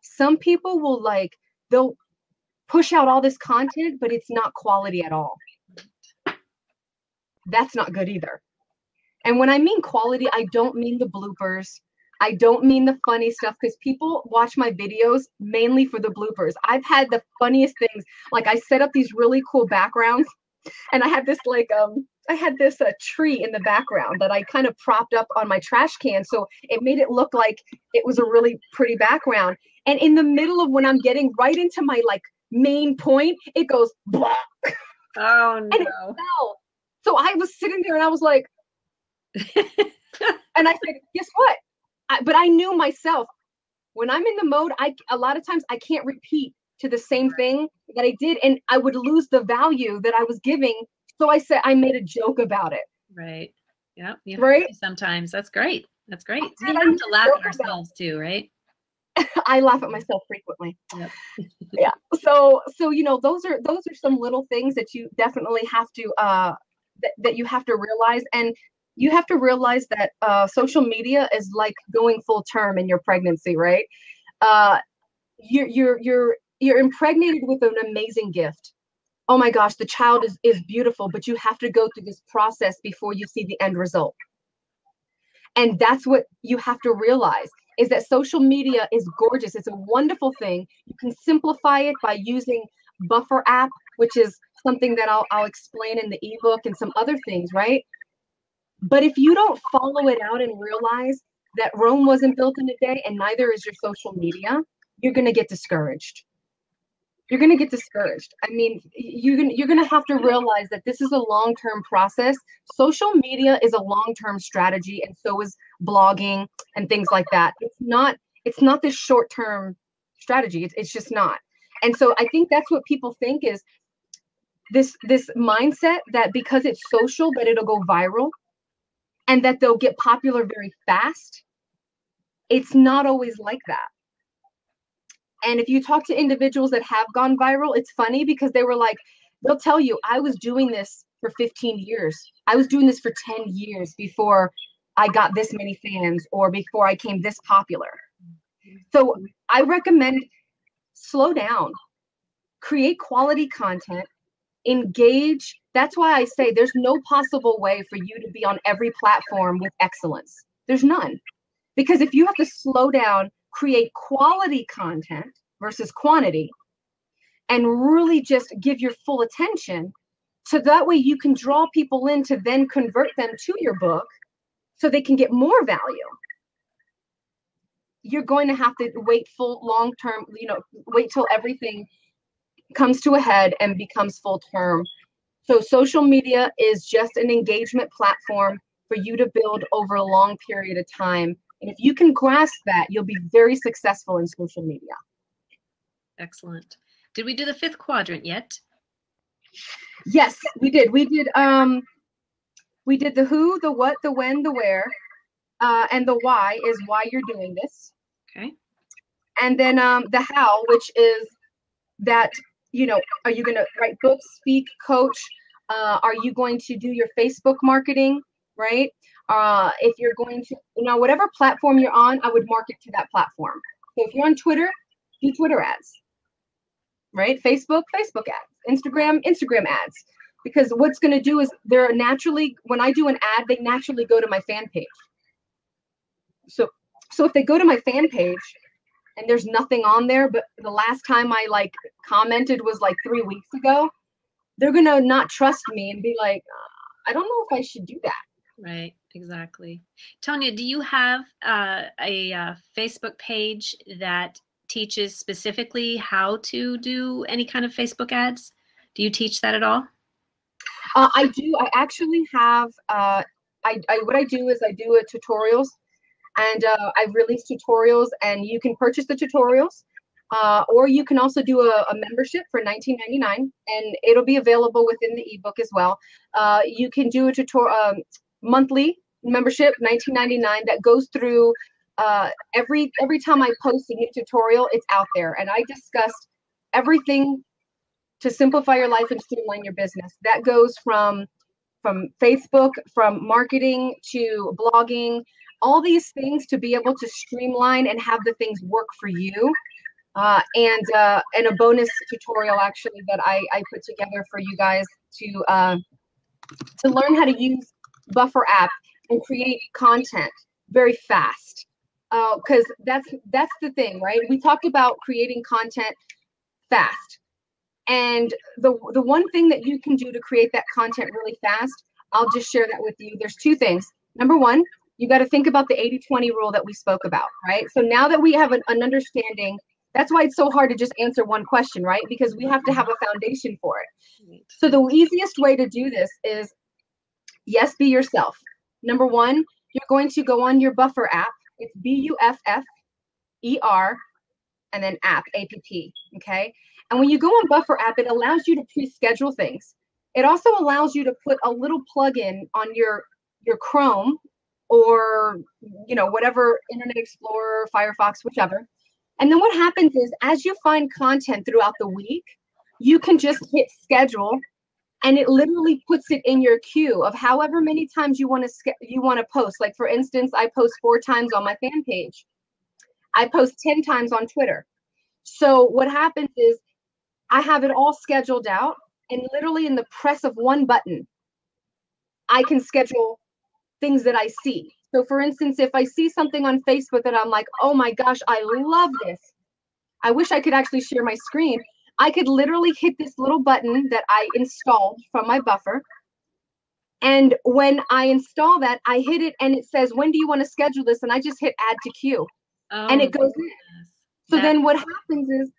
Some people will they'll push out all this content, but it's not quality at all. That's not good either. And when I mean quality, I don't mean the bloopers. I don't mean the funny stuff, because people watch my videos mainly for the bloopers. I've had the funniest things. Like, I set up these really cool backgrounds, and I had this tree in the background that I kind of propped up on my trash can, so it made it look like it was a really pretty background. And in the middle of when I'm getting right into my main point, it goes blah. Oh no. And it fell. So I was sitting there and I was like, and I said, guess what? But I knew myself, when I'm in the mode, a lot of times I can't repeat to the same thing that I did, and I would lose the value that I was giving. So I said, I made a joke about it. Right. Yeah. Right. Sometimes that's great. That's great. So And we have to laugh at ourselves too, right? I laugh at myself frequently. Yep. Yeah. So those are some little things that you definitely have to that you have to realize. And you have to realize that social media is like going full term in your pregnancy, right? You're impregnated with an amazing gift. Oh my gosh, the child is beautiful, but you have to go through this process before you see the end result. And that's what you have to realize, is that social media is gorgeous. It's a wonderful thing. You can simplify it by using Buffer app, which is something that I'll explain in the ebook, and some other things, right? But if you don't follow it out and realize that Rome wasn't built in a day, and neither is your social media, you're going to get discouraged. You're going to get discouraged. I mean, you're going to have to realize that this is a long-term process. Social media is a long-term strategy, and so is blogging and things like that. It's not this short-term strategy. It's just not. And so I think that's what people think, is this mindset that because it's social, that it'll go viral and that they'll get popular very fast. It's not always like that. And if you talk to individuals that have gone viral, it's funny, because they'll tell you, I was doing this for 15 years. I was doing this for 10 years before I got this many fans, or before I came this popular. So I recommend slow down, create quality content, engage. That's why I say there's no possible way for you to be on every platform with excellence. There's none. Because if you have to slow down, create quality content versus quantity, and really just give your full attention, so that way you can draw people in to then convert them to your book so they can get more value. You're going to have to wait full long term, wait till everything comes to a head and becomes full term. So social media is just an engagement platform for you to build over a long period of time. And if you can grasp that, you'll be very successful in social media. Excellent. Did we do the fifth quadrant yet? Yes, we did. We did the who, the what, the when, the where, and the why is why you're doing this. Okay. And then the how, which is that, are you going to write books, speak, coach? Are you going to do your Facebook marketing, right? If you're going to, whatever platform you're on, I would market to that platform. So if you're on Twitter, do Twitter ads, right? Facebook ads, Instagram ads. Because what's going to do is they're naturally, when I do an ad, they naturally go to my fan page. So if they go to my fan page and there's nothing on there, but the last time I commented was 3 weeks ago, they're going to not trust me and be like, I don't know if I should do that. Right, exactly. Tonya, do you have a Facebook page that teaches specifically how to do any kind of Facebook ads? Do you teach that at all? I do. I actually have, what I do is I do tutorials, and I release tutorials, and you can purchase the tutorials, or you can also do a membership for $19.99, and it'll be available within the ebook as well. You can do a tutorial monthly, membership, $19.99, that goes through every time I post a new tutorial, it's out there. And I discussed everything to simplify your life and streamline your business. That goes from Facebook, from marketing to blogging, all these things to be able to streamline and have the things work for you. And a bonus tutorial actually that I put together for you guys to learn how to use Buffer app and create content very fast. Because that's the thing, right? We talked about creating content fast. And the one thing that you can do to create that content really fast, I'll just share that with you. There's two things. Number one, you got to think about the 80-20 rule that we spoke about, right? So now that we have an understanding, that's why it's so hard to just answer one question, right? Because we have to have a foundation for it. So the easiest way to do this is, yes, be yourself. Number one, you're going to go on your Buffer app. It's Buffer, and then app, A-P-P, okay? And when you go on Buffer app, it allows you to pre-schedule things. It also allows you to put a little plugin on your Chrome or, you know, whatever, Internet Explorer, Firefox, whichever. And then what happens is, as you find content throughout the week, you can just hit schedule, and it literally puts it in your queue of however many times you want to post. Like, for instance, I post 4 times on my fan page. I post 10 times on Twitter. So what happens is, I have it all scheduled out, and literally in the press of one button, I can schedule things that I see. So for instance, if I see something on Facebook that I'm like, oh my gosh, I love this. I wish I could actually share my screen. I could literally hit this little button that I installed from my Buffer. And when I install that, I hit it and it says, when do you want to schedule this? And I just hit add to queue. And it goes in. So then what happens is,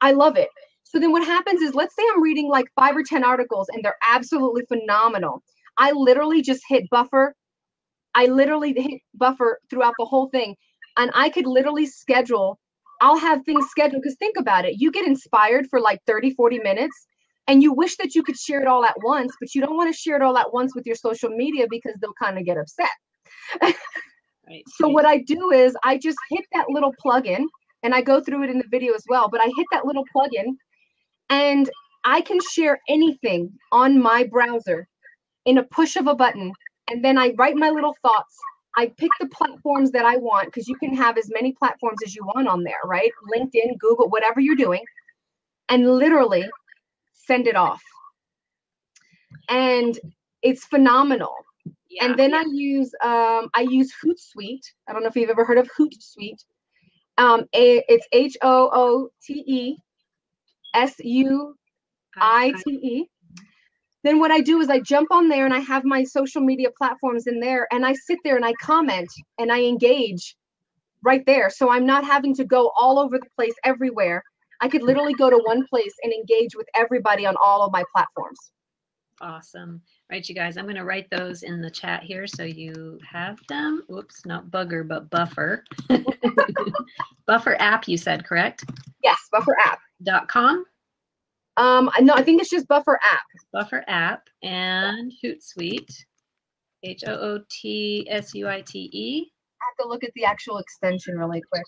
I love it. So then what happens is, let's say I'm reading like 5 or 10 articles and they're absolutely phenomenal. I literally just hit Buffer. I literally hit Buffer throughout the whole thing. And I could literally schedule, I'll have things scheduled, because think about it. You get inspired for like 30, 40 minutes and you wish that you could share it all at once, but you don't want to share it all at once with your social media because they'll kind of get upset. Right. So what I do is I just hit that little plugin, and I go through it in the video as well, but I hit that little plugin and I can share anything on my browser in a push of a button. And then I write my little thoughts. I pick the platforms that I want, because you can have as many platforms as you want on there, right? LinkedIn, Google, whatever you're doing, and literally send it off. And it's phenomenal. Yeah. And then I use Hootsuite. I don't know if you've ever heard of Hootsuite. It's HOOTSUITE. Then what I do is I jump on there and I have my social media platforms in there, and I sit there and I comment and I engage right there. So I'm not having to go all over the place everywhere. I could literally go to one place and engage with everybody on all of my platforms. Awesome. Right, you guys, I'm going to write those in the chat here so you have them. Whoops, not Bugger, but Buffer. Buffer app, you said, correct? Yes, Buffer app. .com? No, I think it's just Buffer app. Buffer app and Hootsuite. HOOTSUITE. I have to look at the actual extension really quick.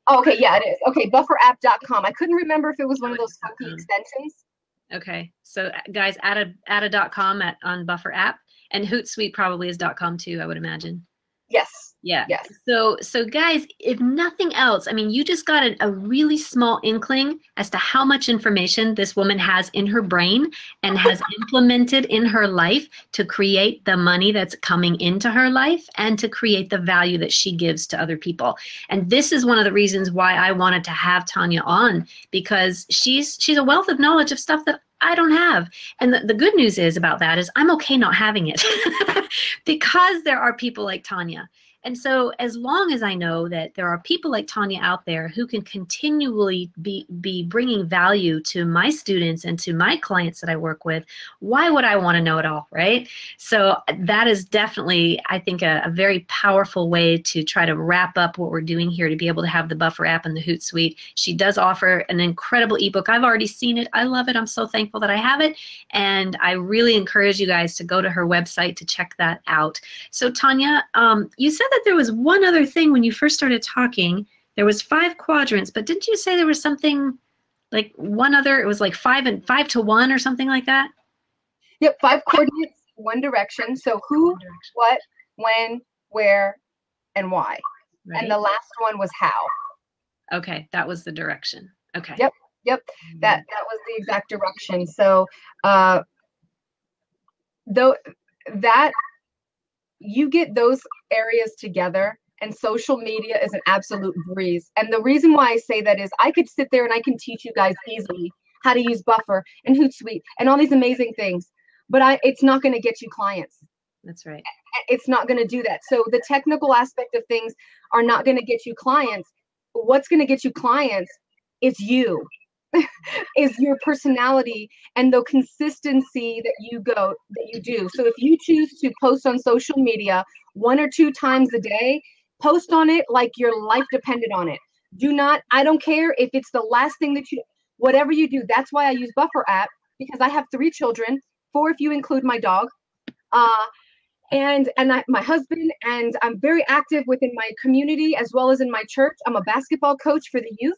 Oh, okay, yeah, it is. Okay, bufferapp.com. I couldn't remember if it was one of those funky extensions. Okay, so guys, add a .com on Buffer app, and Hootsuite probably is .com too, I would imagine. Yes. Yeah. Yes. So guys, if nothing else, I mean, you just got a really small inkling as to how much information this woman has in her brain and has implemented in her life to create the money that's coming into her life and to create the value that she gives to other people. And this is one of the reasons why I wanted to have Tanya on, because she's a wealth of knowledge of stuff that I don't have. And the good news is about that is I'm okay not having it because there are people like Tanya. And so as long as I know that there are people like Tanya out there who can continually be bringing value to my students and to my clients that I work with, why would I want to know it all, right? So that is definitely, I think, a very powerful way to try to wrap up what we're doing here, to be able to have the Buffer app and the Hootsuite. She does offer an incredible ebook. I've already seen it. I love it. I'm so thankful that I have it. And I really encourage you guys to go to her website to check that out. So Tanya, you said that there was one other thing when you first started talking. There was 5 quadrants, but didn't you say there was something like one other, it was like 5 to 1 or something like that? Yep, 5 coordinates, 1 direction. So who, what, when, where, and why. Right. And the last one was how. Okay, that was the direction. Okay. Yep, that was the exact direction. So though that you get those areas together, and social media is an absolute breeze. And the reason why I say that is I could sit there and I can teach you guys easily how to use Buffer and Hootsuite and all these amazing things, but it's not going to get you clients. That's right. It's not going to do that. So the technical aspect of things are not going to get you clients. What's going to get you clients is you. Is your personality and the consistency that you do. So if you choose to post on social media 1 or 2 times a day, post on it like your life depended on it. I don't care if it's the last thing that whatever you do. That's why I use Buffer app, because I have 3 children, 4 if you include my dog, and my husband, and I'm very active within my community as well as in my church. I'm a basketball coach for the youth.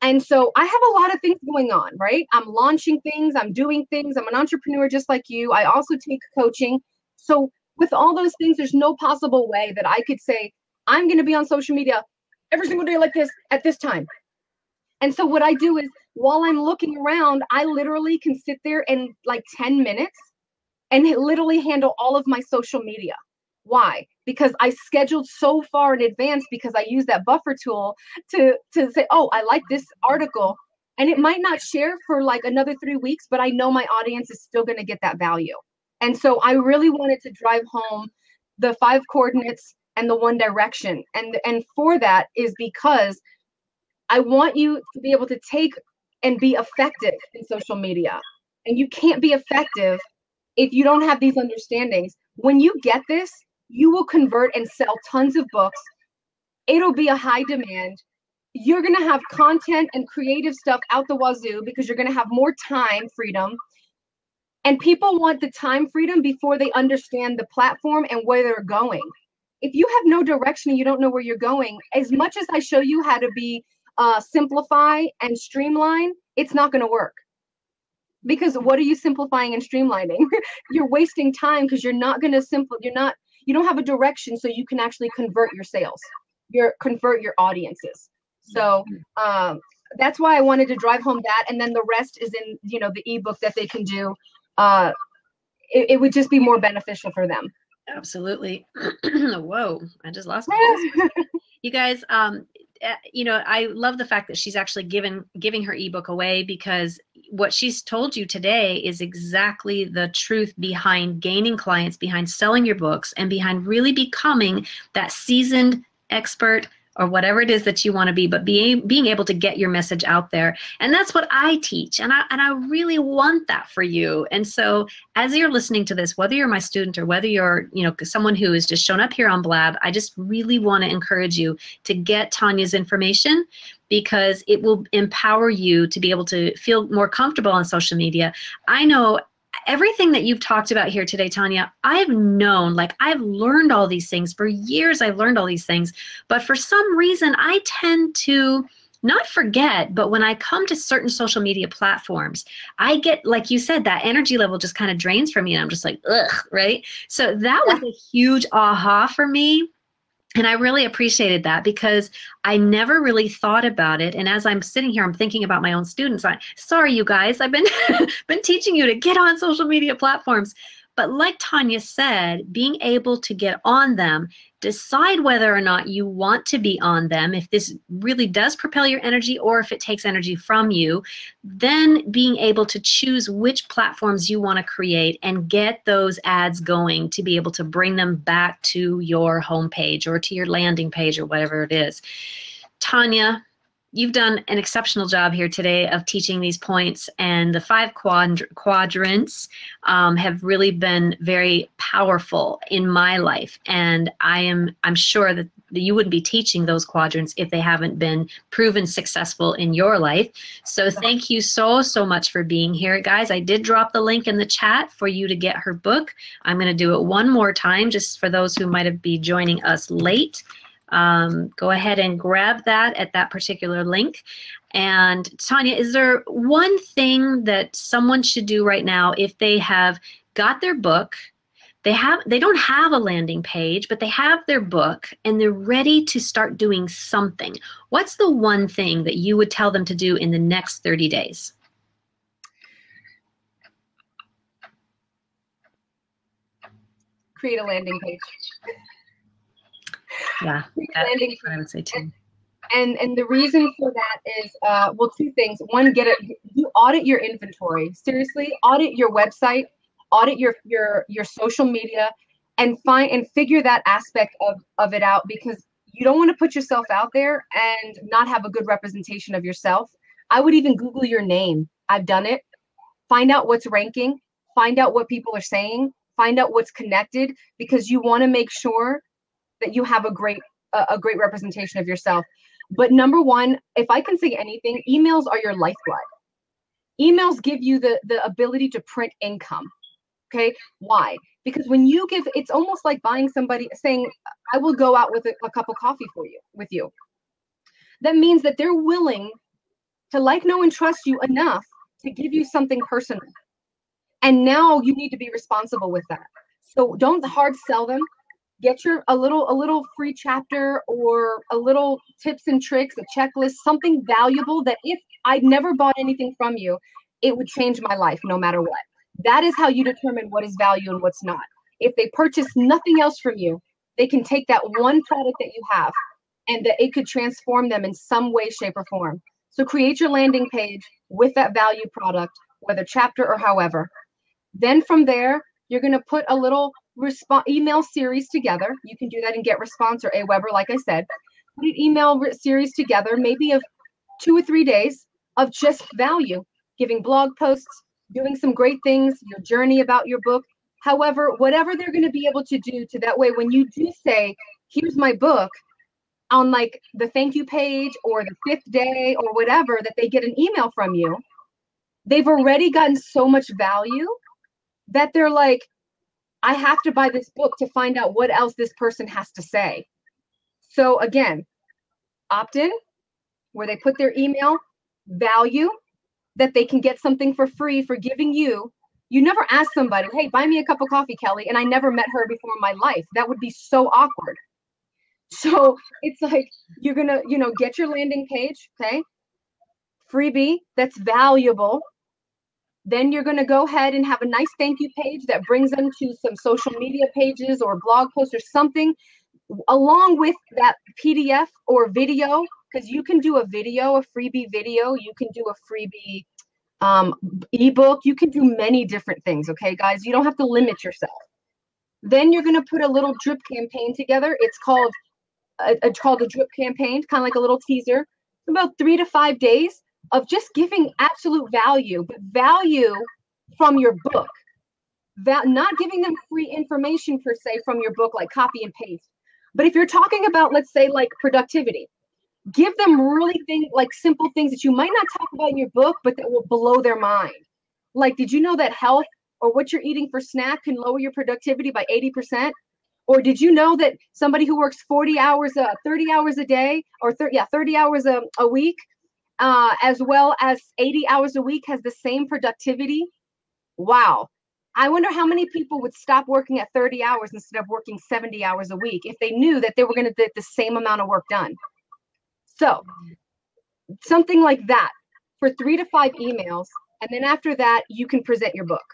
And so I have a lot of things going on, right? I'm launching things, I'm doing things, I'm an entrepreneur just like you. I also take coaching. So with all those things, there's no possible way that I could say, I'm going to be on social media every single day like this at this time. And so what I do is, while I'm looking around, I literally can sit there in like 10 minutes and literally handle all of my social media. Why? Because I scheduled so far in advance, because I use that Buffer tool to say, oh, I like this article, and it might not share for like another 3 weeks, but I know my audience is still going to get that value. And so I really wanted to drive home the 5 coordinates and the 1 direction. And for that is because I want you to be able to take and be effective in social media. And you can't be effective if you don't have these understandings. When you get this, you will convert and sell tons of books. It'll be a high demand. You're going to have content and creative stuff out the wazoo, because you're going to have more time freedom. And people want the time freedom before they understand the platform and where they're going. If you have no direction and you don't know where you're going, as much as I show you how to be simplify and streamline, it's not going to work. Because what are you simplifying and streamlining? You're wasting time, because you're not going to you don't have a direction, so you can actually convert your sales, convert your audiences. So that's why I wanted to drive home that, and then the rest is in the ebook that they can do. It would just be more beneficial for them. Absolutely. Whoa, I just lost my voice. You guys, I love the fact that she's actually giving her ebook away, because what she's told you today is exactly the truth behind gaining clients, behind selling your books, and behind really becoming that seasoned expert, or whatever it is that you want to be, but being able to get your message out there. And that's what I teach. And I really want that for you. And so as you're listening to this, whether you're my student or whether you're, someone who has just shown up here on Blab, I just really want to encourage you to get Tanya's information, because it will empower you to be able to feel more comfortable on social media. I know everything that you've talked about here today, Tanya, I've known, I've learned all these things. For years, I've learned all these things. But for some reason, I tend to not forget, but when I come to certain social media platforms, I get, like you said, that energy level just kind of drains from me, and I'm just like, ugh, right? So that was a huge aha for me. And I really appreciated that, because I never really thought about it. And as I'm sitting here, I'm thinking about my own students. Sorry, you guys, I've been teaching you to get on social media platforms. But like Tanya said, being able to get on them, decide whether or not you want to be on them, if this really does propel your energy or if it takes energy from you, then being able to choose which platforms you want to create and get those ads going to be able to bring them back to your homepage or to your landing page or whatever it is. Tanya, you've done an exceptional job here today of teaching these points, and the 5 quadrants have really been very powerful in my life. And I'm sure that you wouldn't be teaching those quadrants if they haven't been proven successful in your life. So thank you so much for being here, guys. I did drop the link in the chat for you to get her book. I'm going to do it one more time just for those who might have been joining us late. Go ahead and grab that at that particular link. And Tanya, is there one thing that someone should do right now if they have got their book, they don't have a landing page, but they have their book and they're ready to start doing something? What's the one thing that you would tell them to do in the next 30 days? Create a landing page. Yeah, that's what I would say too. And the reason for that is, well, two things. One, you audit your inventory. Seriously, audit your website, audit your social media, and figure that aspect of it out, because you don't want to put yourself out there and not have a good representation of yourself. I would even Google your name. I've done it. Find out what's ranking, find out what people are saying, find out what's connected, because you want to make sure that you have a great representation of yourself. But number one, if I can say anything, emails are your lifeblood. Emails give you the ability to print income. Okay, why? Because when you give, it's almost like buying somebody, saying, I will go out with a cup of coffee with you. That means that they're willing to like, know, and trust you enough to give you something personal. And now you need to be responsible with that. So don't hard sell them. Get a little free chapter or a little tips and tricks, a checklist, something valuable that if I'd never bought anything from you, it would change my life no matter what. That is how you determine what is value and what's not. If they purchase nothing else from you, they can take that one product that you have and that it could transform them in some way, shape, or form. So create your landing page with that value product, whether chapter or however. Then from there, you're going to put a little email series together. You can do that in GetResponse or Aweber, like I said. Put an email series together, maybe of 2 or 3 days of just value, giving blog posts, doing some great things, your journey about your book. However, whatever they're going to be able to do, to that way when you do say, here's my book, on like the thank you page or the 5th day or whatever, that they get an email from you, they've already gotten so much value that they're like, I have to buy this book to find out what else this person has to say. So again, opt-in, where they put their email, value, that they can get something for free for giving you. You never ask somebody, hey, buy me a cup of coffee, Kelly, and I never met her before in my life. That would be so awkward. So it's like, you're gonna, get your landing page, okay? Freebie that's valuable. Then you're going to go ahead and have a nice thank you page that brings them to some social media pages or blog posts or something, along with that PDF or video, because you can do a video, a freebie video. You can do a freebie ebook. You can do many different things, okay, guys? You don't have to limit yourself. Then you're going to put a little drip campaign together. It's called a drip campaign, kind of like a little teaser. It's about 3 to 5 days of just giving absolute value, but value from your book. Not giving them free information per se from your book, like copy and paste. But if you're talking about, let's say, like productivity, give them really simple things that you might not talk about in your book, but that will blow their mind. Like, did you know that health or what you're eating for snack can lower your productivity by 80%? Or did you know that somebody who works 30 hours a day, or 30 hours a week, as well as 80 hours a week, has the same productivity? Wow. I wonder how many people would stop working at 30 hours instead of working 70 hours a week if they knew that they were going to get the same amount of work done. So something like that for 3 to 5 emails. And then after that, you can present your book.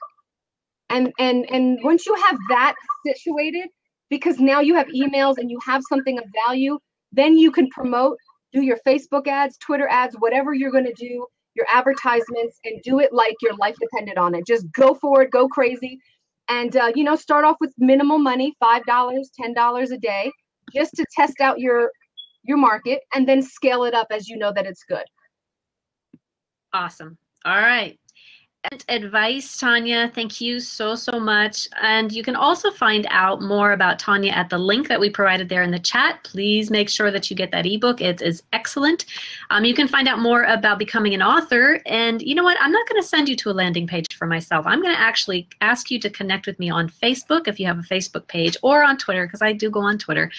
And once you have that situated, because now you have emails and you have something of value, then you can promote, do your Facebook ads, Twitter ads, whatever you're going to do, your advertisements, and do it like your life depended on it. Just go for it, go crazy. And, start off with minimal money, $5, $10 a day, just to test out your market, and then scale it up as you know that it's good. Awesome. All right. Advice, Tanya. Thank you so much. And you can also find out more about Tanya at the link that we provided there in the chat. Please make sure that you get that ebook. It is excellent. You can find out more about becoming an author. And you know what? I'm not going to send you to a landing page for myself. I'm going to actually ask you to connect with me on Facebook if you have a Facebook page, or on Twitter, because I do go on Twitter.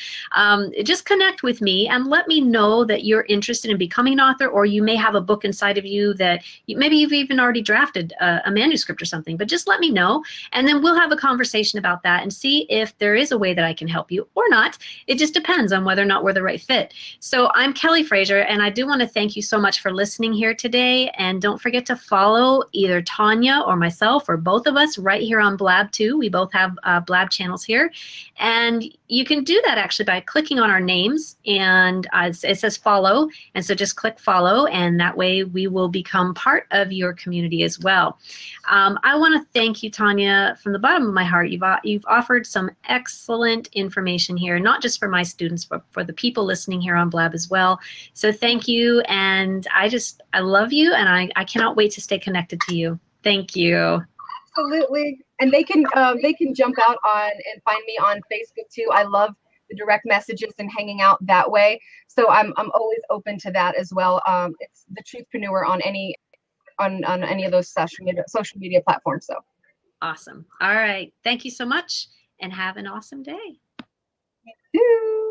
Just connect with me and let me know that you're interested in becoming an author, or you may have a book inside of you that maybe you've even already drafted a manuscript or something, but just let me know, and then we'll have a conversation about that and see if there is a way that I can help you or not. It just depends on whether or not we're the right fit. So I'm Kellie Frazier, and I do want to thank you so much for listening here today, and don't forget to follow either Tanya or myself or both of us right here on Blab too. We both have Blab channels here, and you can do that actually by clicking on our names, and it says follow, and so just click follow, and that way we will become part of your community as well. I want to thank you, Tanya, from the bottom of my heart. You've offered some excellent information here, not just for my students, but for the people listening here on Blab as well. So thank you, and I love you, and I cannot wait to stay connected to you. Thank you. Absolutely. And they can jump out on and find me on Facebook too. I love the direct messages and hanging out that way. So I'm always open to that as well. It's the Truthpreneur on any of those social media platforms. So awesome. All right. Thank you so much, and have an awesome day. You too.